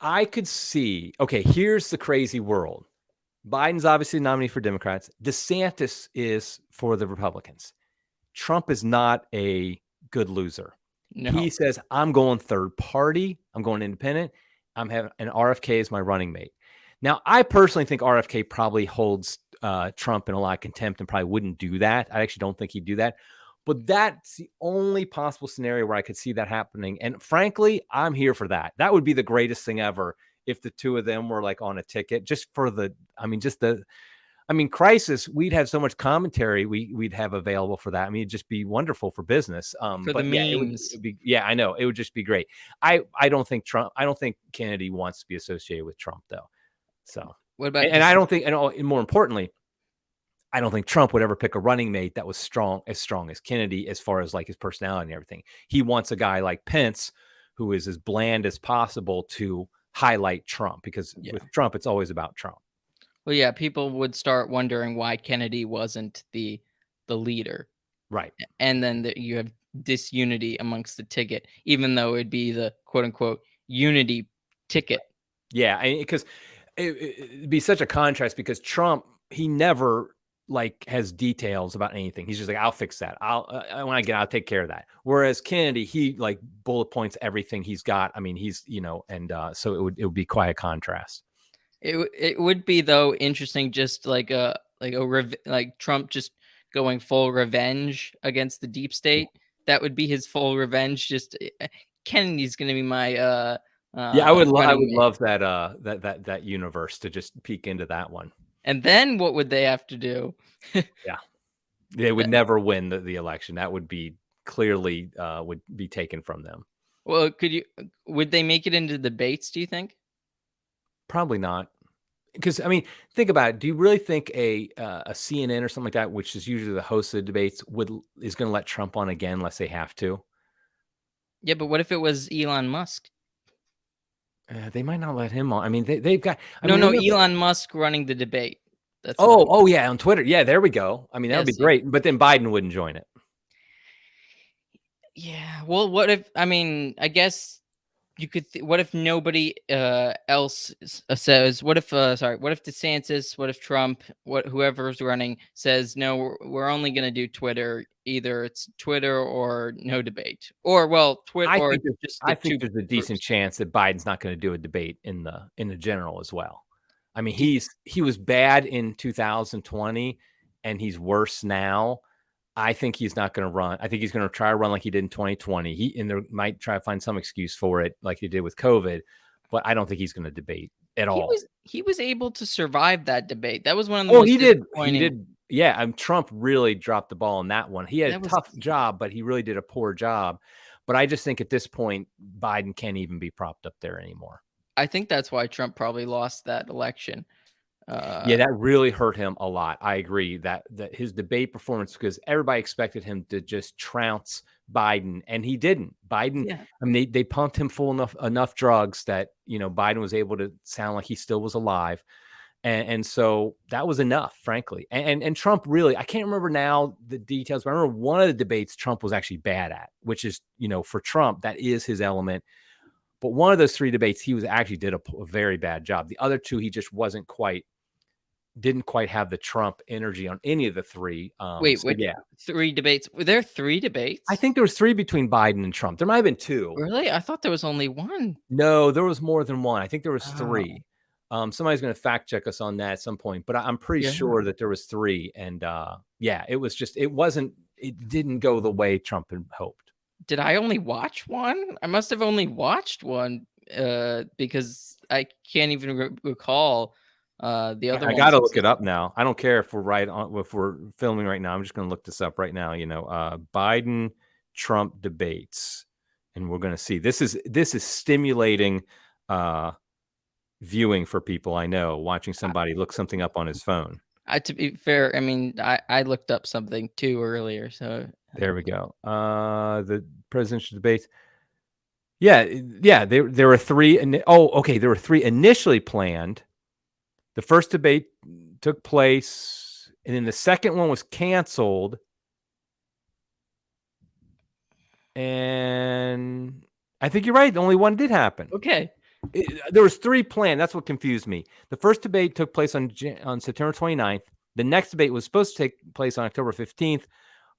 S2: I could see. Okay, here's the crazy world. Biden's obviously the nominee for Democrats. DeSantis is for the Republicans. Trump is not a good loser.
S1: No.
S2: He says, I'm going third party. I'm going independent. I'm having an RFK as my running mate. Now, I personally think RFK probably holds Trump in a lot of contempt and probably wouldn't do that. I actually don't think he'd do that. But that's the only possible scenario where I could see that happening. And frankly, I'm here for that. That would be the greatest thing ever if the two of them were like on a ticket, just for crisis. We'd have so much commentary we'd have available for that. I mean, it'd just be wonderful for business.
S1: For
S2: But
S1: the
S2: yeah,
S1: memes.
S2: it would be, yeah, I know. It would just be great. I don't think Kennedy wants to be associated with Trump, though. So,
S1: What about
S2: and I don't think, and more importantly, I don't think Trump would ever pick a running mate that was strong as Kennedy, as far as like his personality and everything. He wants a guy like Pence, who is as bland as possible, to highlight Trump, because with Trump, it's always about Trump.
S1: Well, yeah, people would start wondering why Kennedy wasn't the leader.
S2: Right.
S1: And then you have disunity amongst the ticket, even though it'd be the quote unquote unity ticket.
S2: Yeah, because it'd be such a contrast, because Trump, he never like has details about anything. He's just like, I'll fix that. When I get out, I'll take care of that. Whereas Kennedy, he like bullet points everything he's got. I mean, he's, and so it would be quite a contrast.
S1: It would be, though, interesting, just like Trump just going full revenge against the deep state. That would be his full revenge. Just Kennedy's going to be my
S2: yeah, I would love that that universe, to just peek into that one.
S1: And then what would they have to do?
S2: Yeah, they would never win the election. That would be clearly would be taken from them.
S1: Well, would they make it into debates, do you think?
S2: Probably not. Because, I mean, think about it. Do you really think a CNN or something like that, which is usually the host of the debates, is going to let Trump on again unless they have to?
S1: Yeah, but what if it was Elon Musk?
S2: They might not let him on. I mean, they've got.
S1: Elon Musk running the debate. That's
S2: yeah, on Twitter. Yeah, there we go. I mean, that would be great. But then Biden wouldn't join it.
S1: Yeah. Well, what if? I mean, I guess you could. What if nobody else says? What if? What if DeSantis? What if Trump? Whoever's running says no? We're only going to do Twitter. Either it's Twitter or no debate, or Twitter.
S2: I think there's a decent chance that Biden's not going to do a debate in the general as well. I mean, he was bad in 2020, and he's worse now. I think he's not going to run. I think he's going to try to run like he did in 2020. And they might try to find some excuse for it, like he did with COVID. But I don't think he's going to debate at all.
S1: He was able to survive that debate. That was one of the most disappointing. He did.
S2: Yeah, Trump really dropped the ball on that one. He had a tough job, but he really did a poor job. But I just think at this point, Biden can't even be propped up there anymore.
S1: I think that's why Trump probably lost that election.
S2: Yeah, that really hurt him a lot. I agree that his debate performance, because everybody expected him to just trounce Biden, and he didn't. Biden, yeah. I mean, they pumped him full enough drugs that, Biden was able to sound like he still was alive. And so that was enough, frankly. And Trump really, I can't remember now the details, but I remember one of the debates Trump was actually bad at, which is, for Trump, that is his element. But one of those three debates, he actually did a very bad job. The other two, he just wasn't quite didn't quite have the Trump energy on any of the three.
S1: Wait,
S2: So yeah,
S1: 3 debates? Were there 3 debates?
S2: I think there was 3 between Biden and Trump. There might have been 2.
S1: Really? I thought there was only 1.
S2: No, there was more than 1. I think there was
S1: Oh,
S2: 3. Somebody's going to fact check us on that at some point, but I'm pretty
S1: yeah.
S2: sure that there was 3. And yeah, it didn't go the way Trump had hoped.
S1: Did I only watch 1? I must have only watched 1, because I can't even recall, the other
S2: I
S1: ones.
S2: got to look it up now. I don't care if we're filming right now. I'm just going to look this up right now. Biden Trump debates, and we're going to see. This is stimulating viewing for people. I know, watching somebody look something up on his phone.
S1: To be fair, I mean, I looked up something too earlier, so
S2: There we go. The presidential debates. Yeah. There were 3. Okay. There were 3 initially planned. The first debate took place, and then the second one was canceled. And I think you're right. The only one did happen.
S1: okay.
S2: There was 3 planned. That's what confused me. The first debate took place on September 29th. The next debate was supposed to take place on October 15th,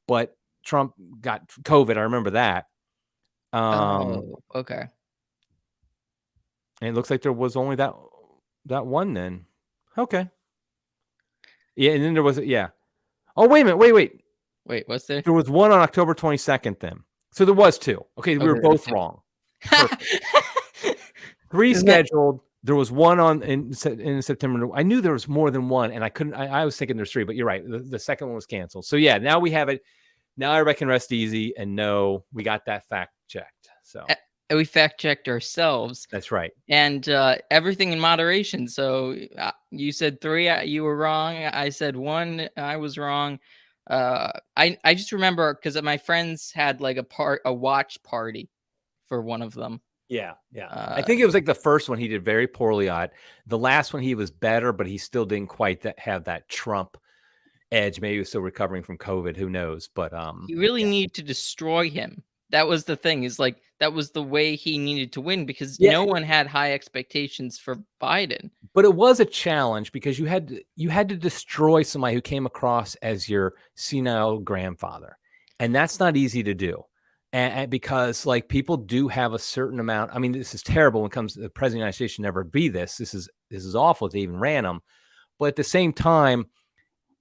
S2: but Trump got COVID. I remember that.
S1: Oh, okay.
S2: And it looks like there was only that one then. Okay. Yeah, and then there was Oh, wait a minute. Wait.
S1: Wait, what's there?
S2: There was one on October 22nd then. So there was 2. Okay, we were both wrong. Perfect. 3 scheduled. There was one in September. I knew there was more than one, and I couldn't. I was thinking there's 3, but you're right. The second one was canceled. So yeah, now we have it. Now everybody can rest easy and know we got that fact checked. So
S1: We fact checked ourselves.
S2: that's right.
S1: And everything in moderation. So you said 3, you were wrong. I said 1, I was wrong. I just remember because my friends had like a watch party for one of them.
S2: Yeah. I think it was like the first one he did very poorly at. The last one he was better, but he still didn't quite have that Trump edge. Maybe he was still recovering from COVID. Who knows? But
S1: You really need to destroy him. That was the thing. Is like that was the way he needed to win because no one had high expectations for Biden.
S2: But it was a challenge because you had to destroy somebody who came across as your senile grandfather, and that's not easy to do. And because like people do have a certain amount. I mean, this is terrible when it comes to the president of the United States should never be this. This is awful to even ran him. But at the same time,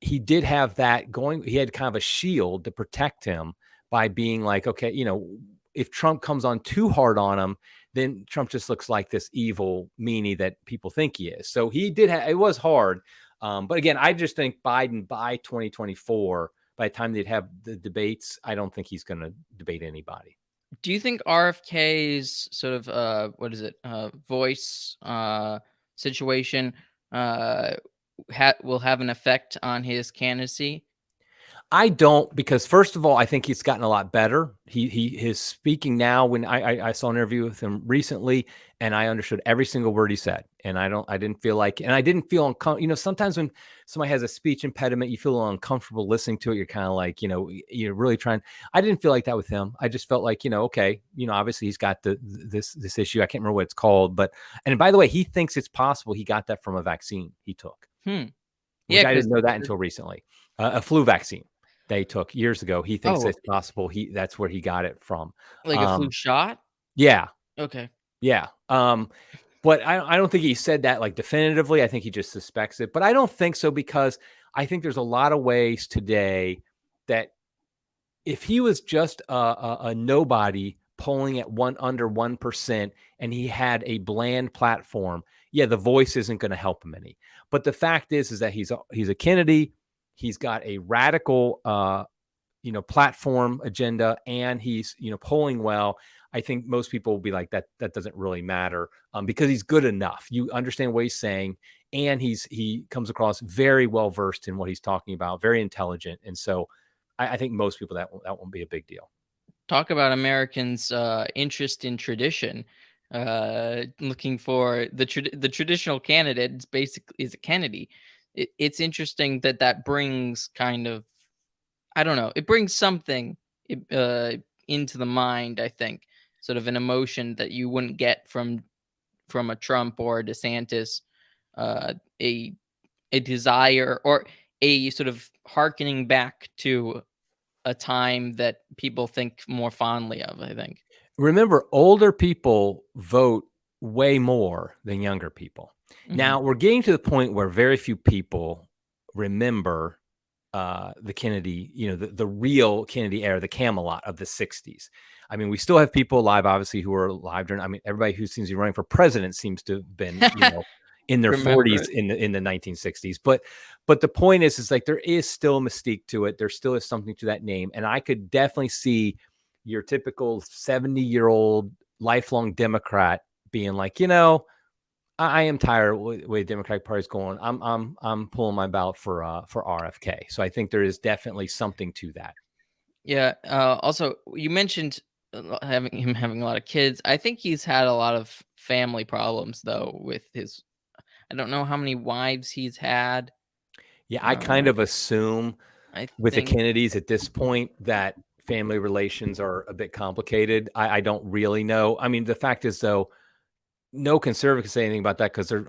S2: he did have that going. He had kind of a shield to protect him by being like, okay, if Trump comes on too hard on him, then Trump just looks like this evil meanie that people think he is. So he did it was hard. But again, I just think Biden by 2024, by the time they'd have the debates, I don't think he's going to debate anybody.
S1: Do you think RFK's sort of voice situation will have an effect on his candidacy?
S2: I don't, because first of all, I think he's gotten a lot better. His speaking now. When I saw an interview with him recently, and I understood every single word he said, and I didn't feel uncomfortable. Sometimes when somebody has a speech impediment, you feel uncomfortable listening to it. You're kind of like, you're really trying. I didn't feel like that with him. I just felt like, okay, obviously he's got this issue. I can't remember what it's called, and by the way, he thinks it's possible he got that from a vaccine he took. Which I didn't know that until recently. A flu vaccine they took years ago. He thinks it's possible that's where he got it from.
S1: Like a flu shot?
S2: Yeah.
S1: Okay.
S2: Yeah. But I don't think he said that like definitively. I think he just suspects it. But I don't think so, because I think there's a lot of ways today that if he was just a nobody polling at under 1% and he had a bland platform, yeah, the voice isn't going to help him any. But the fact is that he's a Kennedy. He's got a radical, platform agenda, and he's, polling well. I think most people will be like that. That doesn't really matter because he's good enough. You understand what he's saying, and he comes across very well versed in what he's talking about, very intelligent, and so I think most people that won't be a big deal.
S1: Talk about Americans' interest in tradition. Looking for the traditional candidate is a Kennedy. It's interesting that brings kind of, I don't know, it brings something into the mind. I think sort of an emotion that you wouldn't get from a Trump or a DeSantis. A a desire or a sort of hearkening back to a time that people think more fondly of, I think.
S2: Remember, older people vote way more than younger people. Now, we're getting to the point where very few people remember the Kennedy, the real Kennedy era, the Camelot of the 60s. I mean, we still have people alive, obviously, who are alive during, I mean, everybody who seems to be running for president seems to have been, in their
S1: Remember
S2: 40s
S1: it.
S2: in the 1960s. But the point is like there is still a mystique to it. There still is something to that name. And I could definitely see your typical 70-year-old lifelong Democrat being like, I am tired of the way the Democratic Party is going. I'm pulling my ballot for RFK. So I think there is definitely something to that.
S1: Yeah. Also, you mentioned having a lot of kids. I think he's had a lot of family problems though with his. I don't know how many wives he's had.
S2: Yeah, I kind of assume
S1: I
S2: with the
S1: think
S2: Kennedys at this point that family relations are a bit complicated. I don't really know. I mean, the fact is though, no conservative can say anything about that because they're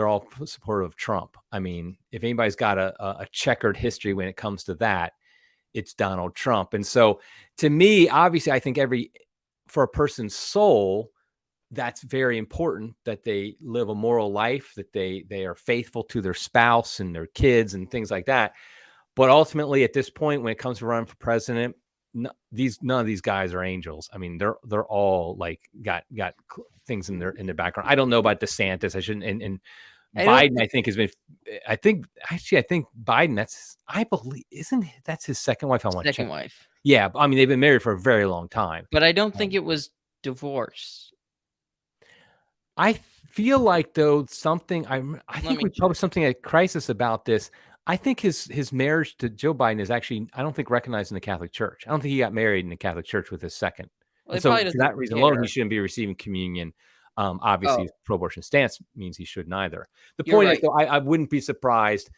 S2: all supportive of Trump. I mean, if anybody's got a checkered history when it comes to that, it's Donald Trump. And so to me, obviously, I think for a person's soul, that's very important that they live a moral life, that they are faithful to their spouse and their kids and things like that. But ultimately, at this point, when it comes to running for president, none of these guys are angels. I mean, they're all like got things in their background. I don't know about DeSantis. I shouldn't. And
S1: I don't
S2: Biden, I think, has been. I think Biden. That's his second wife. I want to check.
S1: second wife,
S2: Yeah, I mean, they've been married for a very long time.
S1: but I don't think it was divorce.
S2: I feel like though something I
S1: Let
S2: think
S1: me
S2: we
S1: check.
S2: published something at Crisis about this. I think his marriage to Joe Biden is actually, I don't think, recognized in the Catholic Church. I don't think he got married in the Catholic Church with his second.
S1: Well,
S2: And
S1: he
S2: so
S1: probably
S2: for
S1: doesn't
S2: that reason alone, he
S1: care.
S2: shouldn't be receiving communion. Obviously,
S1: Oh,
S2: his pro-abortion stance means he shouldn't either. The
S1: you're
S2: point is,
S1: right.
S2: though, I wouldn't be surprised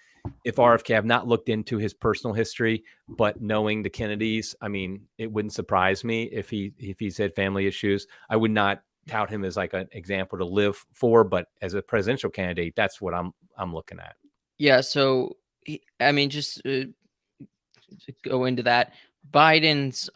S2: if RFK, have not looked into his personal history, but knowing the Kennedys, I mean, it wouldn't surprise me if he's had family issues. I would not tout him as like an example to live for, but as a presidential candidate, that's what I'm looking at.
S1: Yeah. So, I mean, just to go into that, Biden's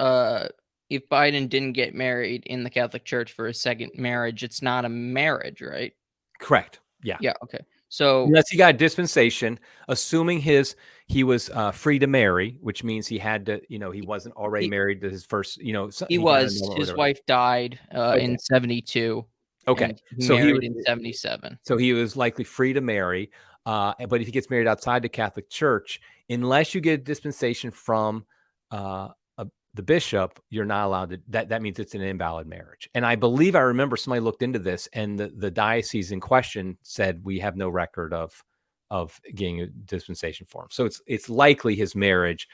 S1: if Biden didn't get married in the Catholic Church for his second marriage, it's not a marriage, right?
S2: Correct. Yeah.
S1: Yeah. Okay. So
S2: Unless he got a dispensation, assuming he was free to marry, which means he had to, he wasn't already
S1: he
S2: married to his first,
S1: he
S2: he got a
S1: was.
S2: number or
S1: His
S2: whatever.
S1: wife died
S2: Okay.
S1: in 72,
S2: Okay.
S1: and he married in 77.
S2: So he was likely free to marry. But if he gets married outside the Catholic Church, unless you get a dispensation from uh, the bishop, you're not allowed to. That means it's an invalid marriage. And I believe I remember somebody looked into this, and the diocese in question said we have no record of getting a dispensation for him. So it's likely his marriage,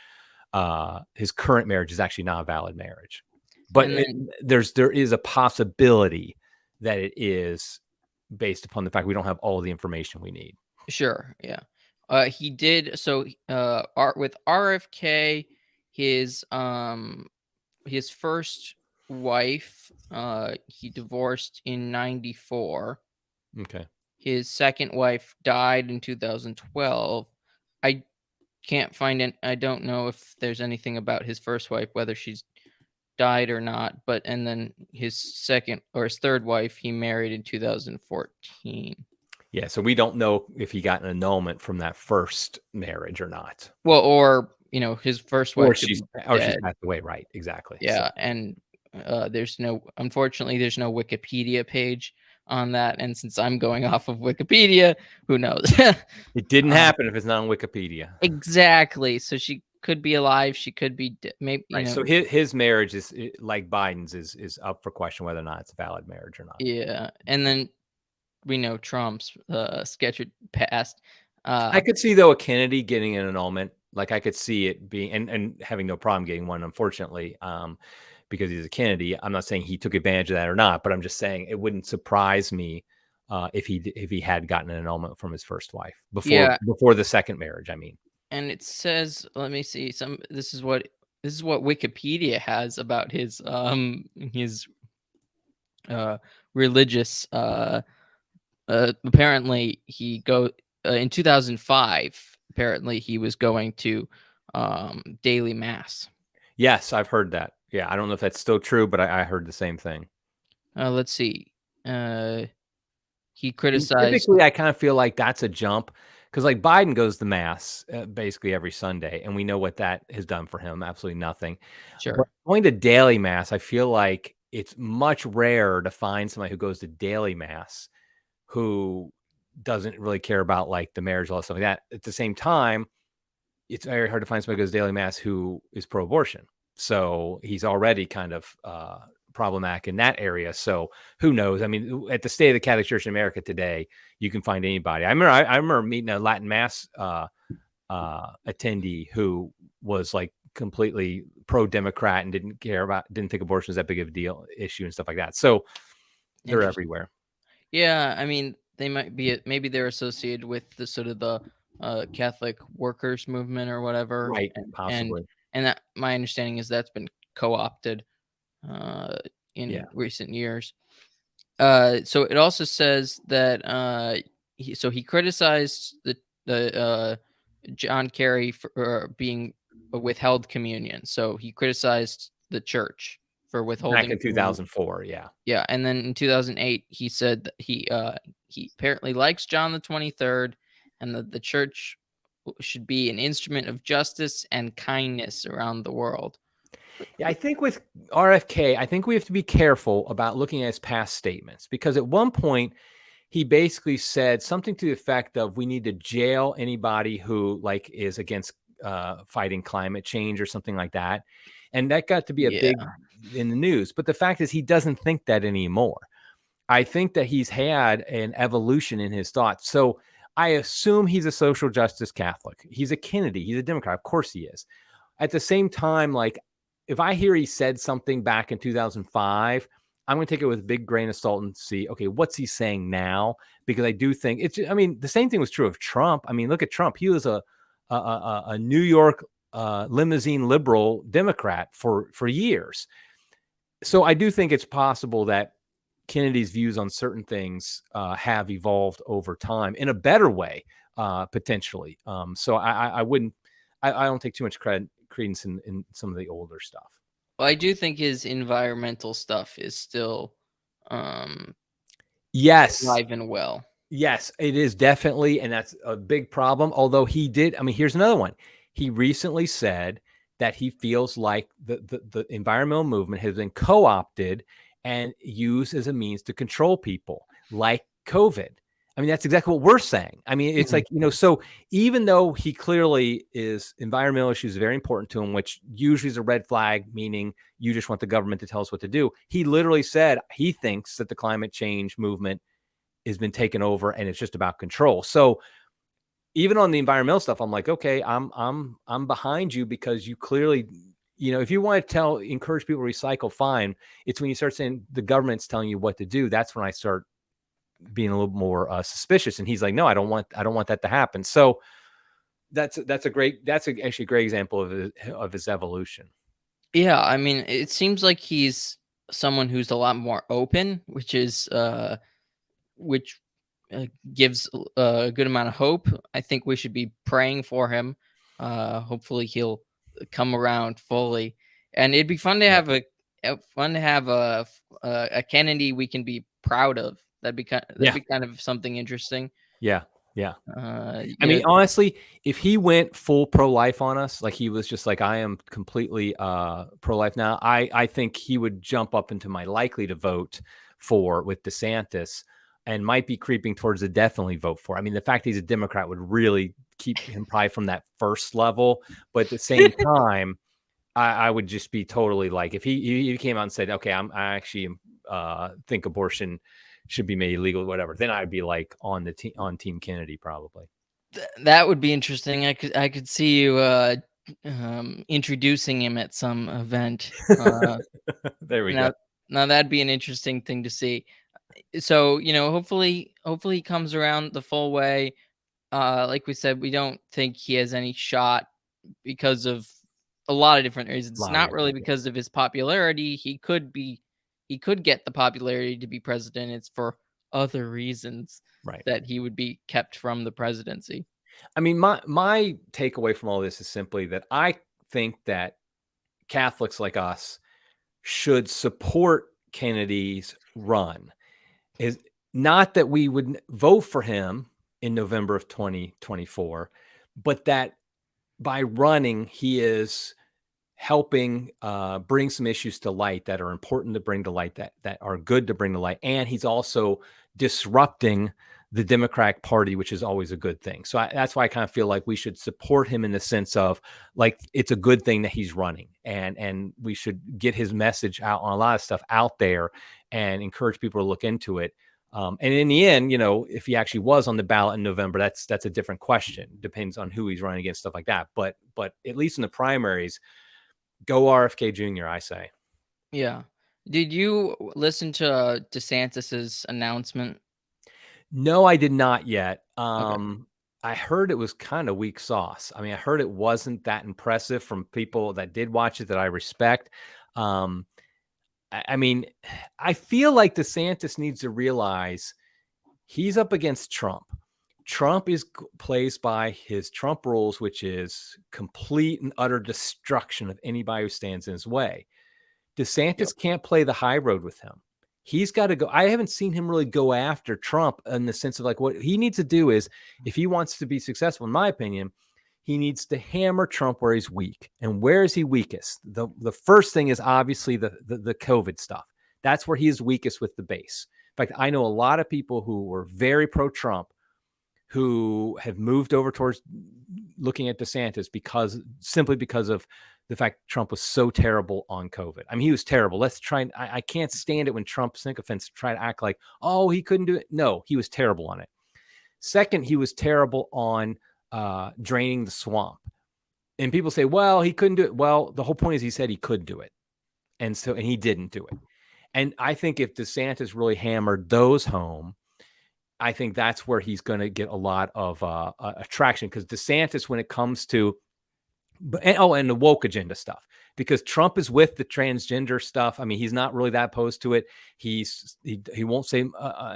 S2: his current marriage, is actually not a valid marriage. But
S1: And then
S2: there is a possibility that it is, based upon the fact we don't have all the information we need.
S1: sure, yeah. He did so with RFK, his first wife, he divorced in 94.
S2: Okay.
S1: His second wife died in 2012. I can't find it. I don't know if there's anything about his first wife, whether she's died or not, but and then his second or his third wife he married in 2014.
S2: Yeah, so we don't know if he got an annulment from that first marriage or not.
S1: Well, or his first wife could
S2: She's
S1: be dead.
S2: passed away, right? Exactly. So
S1: Yeah, and unfortunately there's no Wikipedia page on that, and since I'm going off of Wikipedia, who knows?
S2: it didn't
S1: uh,
S2: happen if it's not on Wikipedia.
S1: exactly. So she could be alive. She could be maybe
S2: Right. So his marriage is like Biden's is up for question whether or not it's a valid marriage or not.
S1: yeah, and then we know Trump's sketched past.
S2: I could see though a Kennedy getting an annulment. Like I could see it being and having no problem getting one, unfortunately, because he's a Kennedy. I'm not saying he took advantage of that or not, but I'm just saying it wouldn't surprise me if he had gotten an annulment from his first wife
S1: Yeah,
S2: before the second marriage. I mean,
S1: and it says, let me see. This is what Wikipedia has about his religious apparently in 2005, apparently he was going to daily mass.
S2: Yes, I've heard that. Yeah, I don't know if that's still true, but I heard the same thing.
S1: Let's see. He
S2: And
S1: criticized.
S2: typically, I kind of feel like that's a jump because, like, Biden goes to mass basically every Sunday, and we know what that has done for him. Absolutely nothing. But
S1: Sure.
S2: going to daily mass, I feel like it's much rarer to find somebody who goes to daily mass who doesn't really care about like the marriage law, stuff like that. At the same time, it's very hard to find somebody who goes to daily mass who is pro-abortion. So he's already kind of problematic in that area. So who knows? I mean, at the state of the Catholic Church in America today, you can find anybody. I remember meeting a Latin mass attendee who was like completely pro-democrat and didn't think abortion was that big of a deal issue and stuff like that. So they're everywhere.
S1: Yeah, I mean, they might be maybe they're associated with the sort of the Catholic workers movement or whatever,
S2: Right,
S1: and
S2: possibly.
S1: that my understanding is that's been co-opted uh,
S2: Yeah.
S1: in recent years. So it also says that he criticized the John Kerry for being withheld communion. So he criticized the church for
S2: Back
S1: withholding
S2: in
S1: communion.
S2: 2004. Yeah.
S1: Yeah, and then in 2008, he said that he apparently likes John the 23rd, and that the church should be an instrument of justice and kindness around the world.
S2: Yeah, I think with RFK, I think we have to be careful about looking at his past statements because at one point he basically said something to the effect of we need to jail anybody who like is against fighting climate change or something like that. And that got to be a big
S1: Yeah,
S2: in the news. But the fact is he doesn't think that anymore. I think that he's had an evolution in his thoughts. So I assume he's a social justice Catholic. He's a Kennedy. He's a Democrat. Of course he is. At the same time, like if I hear he said something back in 2005, I'm going to take it with a big grain of salt and see, okay, what's he saying now? Because I do think it's, I mean, the same thing was true of Trump. I mean, look at Trump. He was a New York limousine liberal Democrat for years. So I do think it's possible that Kennedy's views on certain things have evolved over time in a better way, potentially. So I wouldn't, I don't take too much credence in some of the older stuff.
S1: well, I do think his environmental stuff is still
S2: Yes.
S1: alive and well.
S2: Yes, it is definitely. And that's a big problem. Although he did, I mean, here's another one. He recently said that he feels like the environmental movement has been co-opted and used as a means to control people like COVID. I mean, that's exactly what we're saying. I mean, it's like, so even though he clearly is environmental issues very important to him, which usually is a red flag, meaning you just want the government to tell us what to do. He literally said he thinks that the climate change movement has been taken over and it's just about control. So even on the environmental stuff, I'm like, okay, I'm behind you because you clearly, if you want to encourage people to recycle, fine. It's when you start saying the government's telling you what to do, that's when I start being a little more suspicious. And he's like, no, I don't want that to happen. So that's actually a great example of his evolution.
S1: Yeah, I mean, it seems like he's someone who's a lot more open, which gives a good amount of hope. I think we should be praying for him. Hopefully, he'll come around fully, and it'd be fun to have a Kennedy we can be proud of. That'd be kind of something interesting.
S2: Yeah. Yeah.
S1: Uh,
S2: I
S1: you
S2: mean,
S1: know,
S2: honestly, if he went full pro-life on us, like he was just like, I am completely pro-life now, I think he would jump up into my likely to vote for with DeSantis and might be creeping towards the definitely vote for. I mean, the fact he's a Democrat would really keep him probably from that first level. But at the same time, I would just be totally like, if he came out and said, okay, I actually think abortion should be made illegal, whatever, then I'd be like on Team Kennedy probably.
S1: that would be interesting. I could see you introducing him at some event.
S2: There we go.
S1: Now that'd be an interesting thing to see. So hopefully he comes around the full way. Like we said, we don't think he has any shot because of a lot of different reasons. Not really because of his popularity. He could get the popularity to be president. It's for other reasons
S2: Right.
S1: that he would be kept from the presidency.
S2: I mean, my takeaway from all this is simply that I think that Catholics like us should support Kennedy's run. Is not that we would vote for him in November of 2024, but that by running, he is helping bring some issues to light that are important to bring to light, that are good to bring to light, and he's also disrupting the Democratic Party, which is always a good thing. So that's why I kind of feel like we should support him in the sense of like it's a good thing that he's running, and we should get his message out on a lot of stuff out there and encourage people to look into it. And in the end, if he actually was on the ballot in November, that's a different question. Depends on who he's running against, stuff like that. But at least in the primaries, go RFK Jr., I say.
S1: Yeah. Did you listen to DeSantis's announcement?
S2: No, I did not yet.
S1: Okay.
S2: I heard it was kind of weak sauce. I mean, I heard it wasn't that impressive from people that did watch it that I respect. Um, I mean, I feel like DeSantis needs to realize he's up against Trump. Trump plays by his Trump rules, which is complete and utter destruction of anybody who stands in his way. DeSantis can't play the high road with him. He's got to go. I haven't seen him really go after Trump in the sense of like what he needs to do is, if he wants to be successful, in my opinion, he needs to hammer Trump where he's weak. And where is he weakest? The first thing is obviously the COVID stuff. That's where he is weakest with the base. In fact, I know a lot of people who were very pro-Trump who have moved over towards looking at DeSantis simply because of the fact Trump was so terrible on COVID. I mean, he was terrible. I can't stand it when Trump sycophants try to act like, oh, he couldn't do it. No, he was terrible on it. Second, he was terrible on draining the swamp. And people say, well, he couldn't do it. Well, the whole point is he said he could do it. And he didn't do it. And I think if DeSantis really hammered those home, I think that's where he's going to get a lot of attraction, because DeSantis, when it comes to and the woke agenda stuff, because Trump is with the transgender stuff. I mean, he's not really that opposed to it. He won't say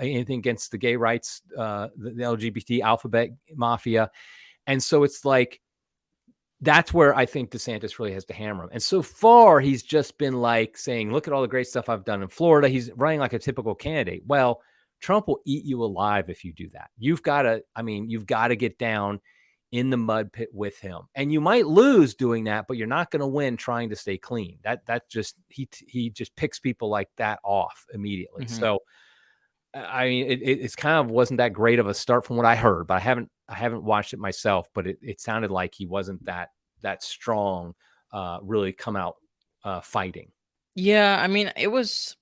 S2: anything against the gay rights, the LGBT alphabet mafia. And so it's like, that's where I think DeSantis really has to hammer him. And so far, he's just been like saying, look at all the great stuff I've done in Florida. He's running like a typical candidate. Well, Trump will eat you alive if you do that. You've got to get down in the mud pit with him, and you might lose doing that, but you're not going to win trying to stay clean. He just picks people like that off immediately.
S1: Mm-hmm.
S2: So, I mean, it's kind of wasn't that great of a start from what I heard, but I haven't watched it myself, but it sounded like he wasn't that strong, really come out fighting.
S1: Yeah, I mean, it was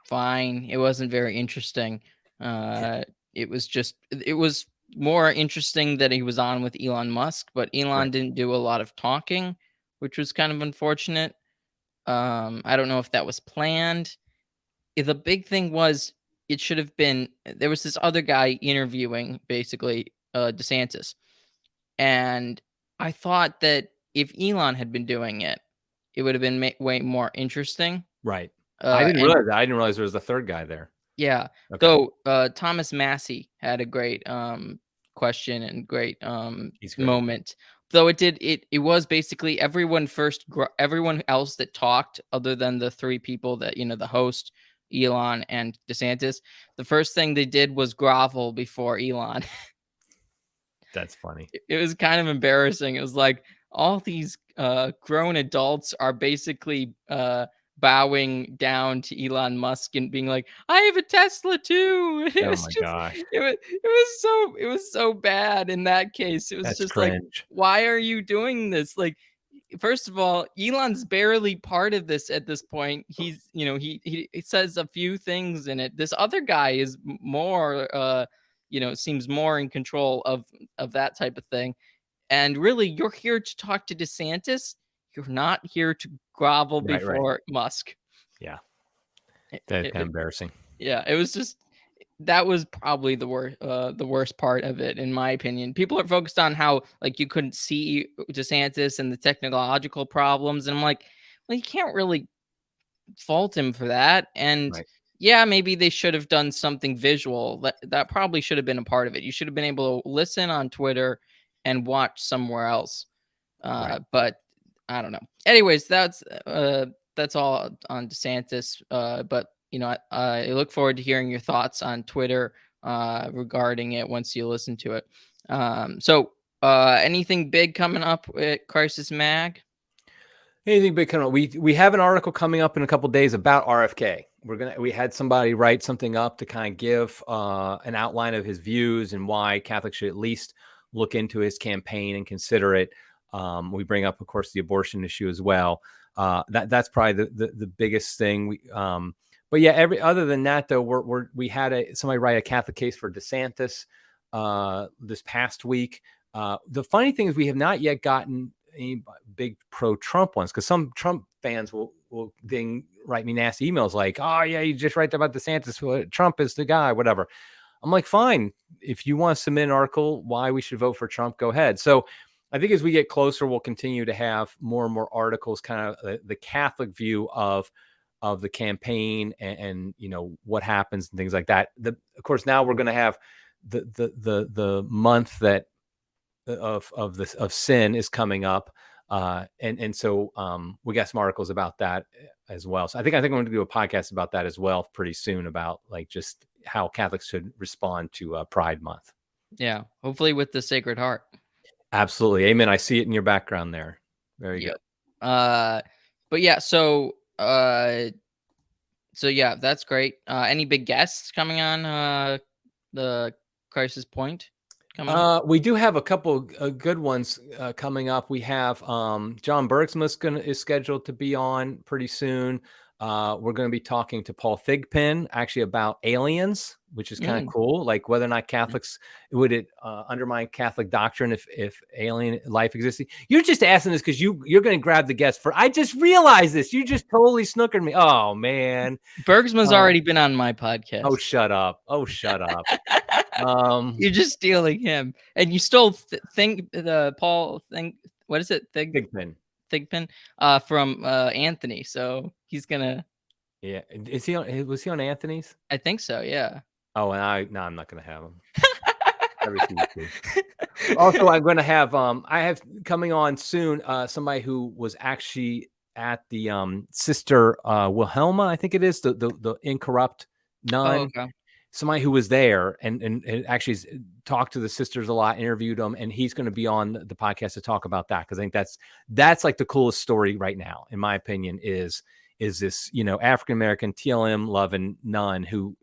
S1: fine. It wasn't very interesting. It was more interesting that he was on with Elon Musk, but Elon
S2: Right.
S1: didn't do a lot of talking, which was kind of unfortunate. I don't know if that was planned. The big thing was it should have been there was this other guy interviewing basically DeSantis, and I thought that if Elon had been doing it, it would have been way more interesting.
S2: Right. I didn't
S1: And
S2: realize that. I didn't realize there was a third guy there.
S1: yeah,
S2: Okay.
S1: though Thomas Massey had a great question and great
S2: He's great.
S1: moment. Though it was basically everyone else that talked other than the three people that the host, Elon and DeSantis. The first thing they did was grovel before Elon.
S2: That's funny.
S1: It was kind of embarrassing. It was like all these grown adults are basically bowing down to Elon Musk and being like, "I have a Tesla too." It
S2: Oh
S1: was
S2: my
S1: just
S2: gosh.
S1: it was so bad in that case. It was
S2: That's
S1: just like,
S2: cringe.
S1: why are you doing this? Like, first of all, Elon's barely part of this at this point. He's he says a few things in it. This other guy is more seems more in control of that type of thing. And really, you're here to talk to DeSantis. You're not here to grovel
S2: Right.
S1: before Musk.
S2: Yeah.
S1: It-
S2: That's
S1: it-
S2: kind of
S1: it-
S2: embarrassing.
S1: yeah, it was just that was probably the worst part of it, in my opinion. People are focused on how like you couldn't see DeSantis and the technological problems, and I'm like, well, you can't really fault him for that. And
S2: Right.
S1: yeah, maybe they should have done something visual. That probably should have been a part of it. You should have been able to listen on Twitter and watch somewhere else.
S2: Right.
S1: But I don't know. Anyways, that's all on DeSantis. But I look forward to hearing your thoughts on Twitter regarding it once you listen to it. So anything big coming up at Crisis Mag?
S2: Anything big coming up? We have an article coming up in a couple days about RFK. We had somebody write something up to kind of give an outline of his views and why Catholics should at least look into his campaign and consider it. We bring up, of course, the abortion issue as well. That's probably the biggest thing. But yeah, other than that though, we had somebody write a Catholic case for DeSantis this past week. The funny thing is we have not yet gotten any big pro-Trump ones, because some Trump fans will write me nasty emails like, oh yeah, you just write about DeSantis, Trump is the guy, whatever. I'm like, fine, if you want to submit an article why we should vote for Trump, go ahead. So I think as we get closer, we'll continue to have more and more articles, kind of the Catholic view of the campaign and what happens and things like that. Of course, now we're going to have the month that of sin is coming up, and so we got some articles about that as well. So I think I'm going to do a podcast about that as well pretty soon, about like just how Catholics should respond to Pride Month.
S1: Yeah, hopefully with the Sacred Heart.
S2: Absolutely, amen. I see it in your background there. Very good.
S1: But yeah, so yeah, that's great. Any big guests coming on the Crisis Point coming up?
S2: We do have a couple good ones coming up. We have John Bergsma is scheduled to be on pretty soon. We're going to be talking to Paul Thigpen actually about aliens, which is kind of cool. Like whether or not Catholics, would it undermine Catholic doctrine if alien life existed? You're just asking this because you're going to grab the guest for. I just realized this. You just totally snookered me. Oh man,
S1: Bergsma's already been on my podcast.
S2: Oh, shut up. Oh, shut up.
S1: You're just stealing him, and you stole Paul what is it? Thigpen from Anthony. So he's gonna.
S2: Yeah, was he on Anthony's?
S1: I think so. Yeah.
S2: Oh, and I'm not gonna have him. Also, I'm going to have I have coming on soon somebody who was actually at the Sister Wilhelma, I think it is, the incorrupt nun.
S1: Oh, okay.
S2: Somebody who was there and actually talked to the sisters a lot, interviewed them, and he's going to be on the podcast to talk about that, because I think that's like the coolest story right now, in my opinion, is this African American TLM loving nun who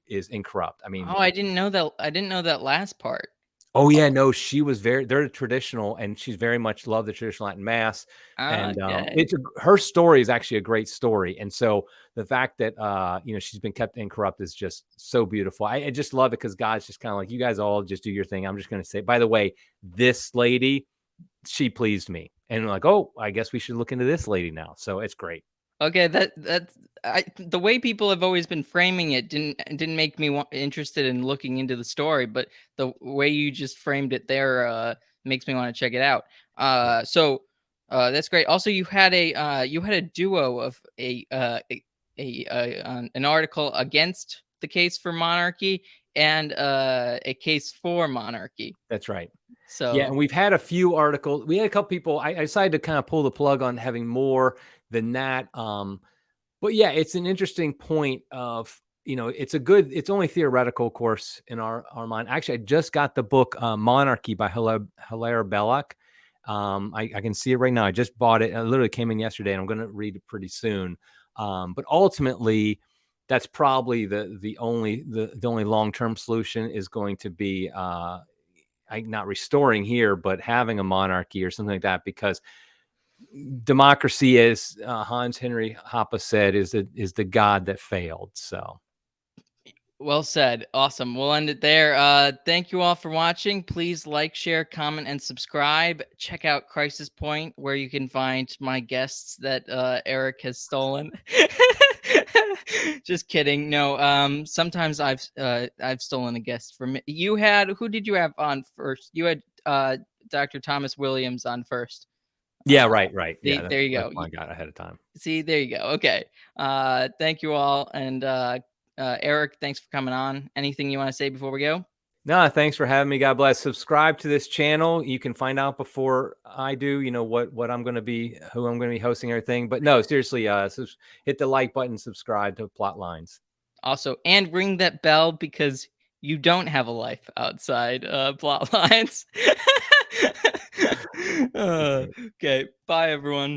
S2: is incorrupt. I mean,
S1: I didn't know that. I didn't know that last part.
S2: Oh yeah, no, she was they're traditional, and she's very much loved the traditional Latin Mass. And her story is actually a great story. And so the fact that she's been kept incorrupt is just so beautiful. I just love it, because God's just kind of like, you guys all just do your thing. I'm just going to say, by the way, this lady, she pleased me. And I'm like, oh, I guess we should look into this lady now. So it's great.
S1: Okay, the way people have always been framing it didn't make me interested in looking into the story, but the way you just framed it there makes me want to check it out. So that's great. Also, you had a duo of an article against the case for monarchy and a case for monarchy.
S2: That's right.
S1: So
S2: yeah, and we've had a few articles. We had a couple people. I decided to kind of pull the plug on having more than that. But yeah, it's an interesting point of, it's only theoretical, of course, in our mind. Actually, I just got the book Monarchy by Hilaire Belloc. I can see it right now. I just bought it. I literally came in yesterday, and I'm going to read it pretty soon. But ultimately, that's probably the only long-term solution is going to be not restoring here, but having a monarchy or something like that, because democracy, as Hans Henry Hoppe said, is the god that failed. So
S1: well said. Awesome. We'll end it there. Thank you all for watching. Please like, share, comment, and subscribe. Check out Crisis Point, where you can find my guests that Eric has stolen. Just kidding. No. Sometimes I've stolen a guest from you. Who did you have on first? You had Dr. Thomas Williams on first.
S2: Yeah, right. Yeah,
S1: there you go.
S2: I got ahead of time.
S1: See, there you go. Okay. Thank you all, and Eric, thanks for coming on. Anything you want to say before we go?
S2: No, thanks for having me. God bless. Subscribe to this channel. You can find out before I do, what I'm going to be, who I'm going to be hosting, everything. But no, seriously, hit the like button, subscribe to Plotlines.
S1: Also, and ring that bell because you don't have a life outside Plotlines. Okay, bye everyone.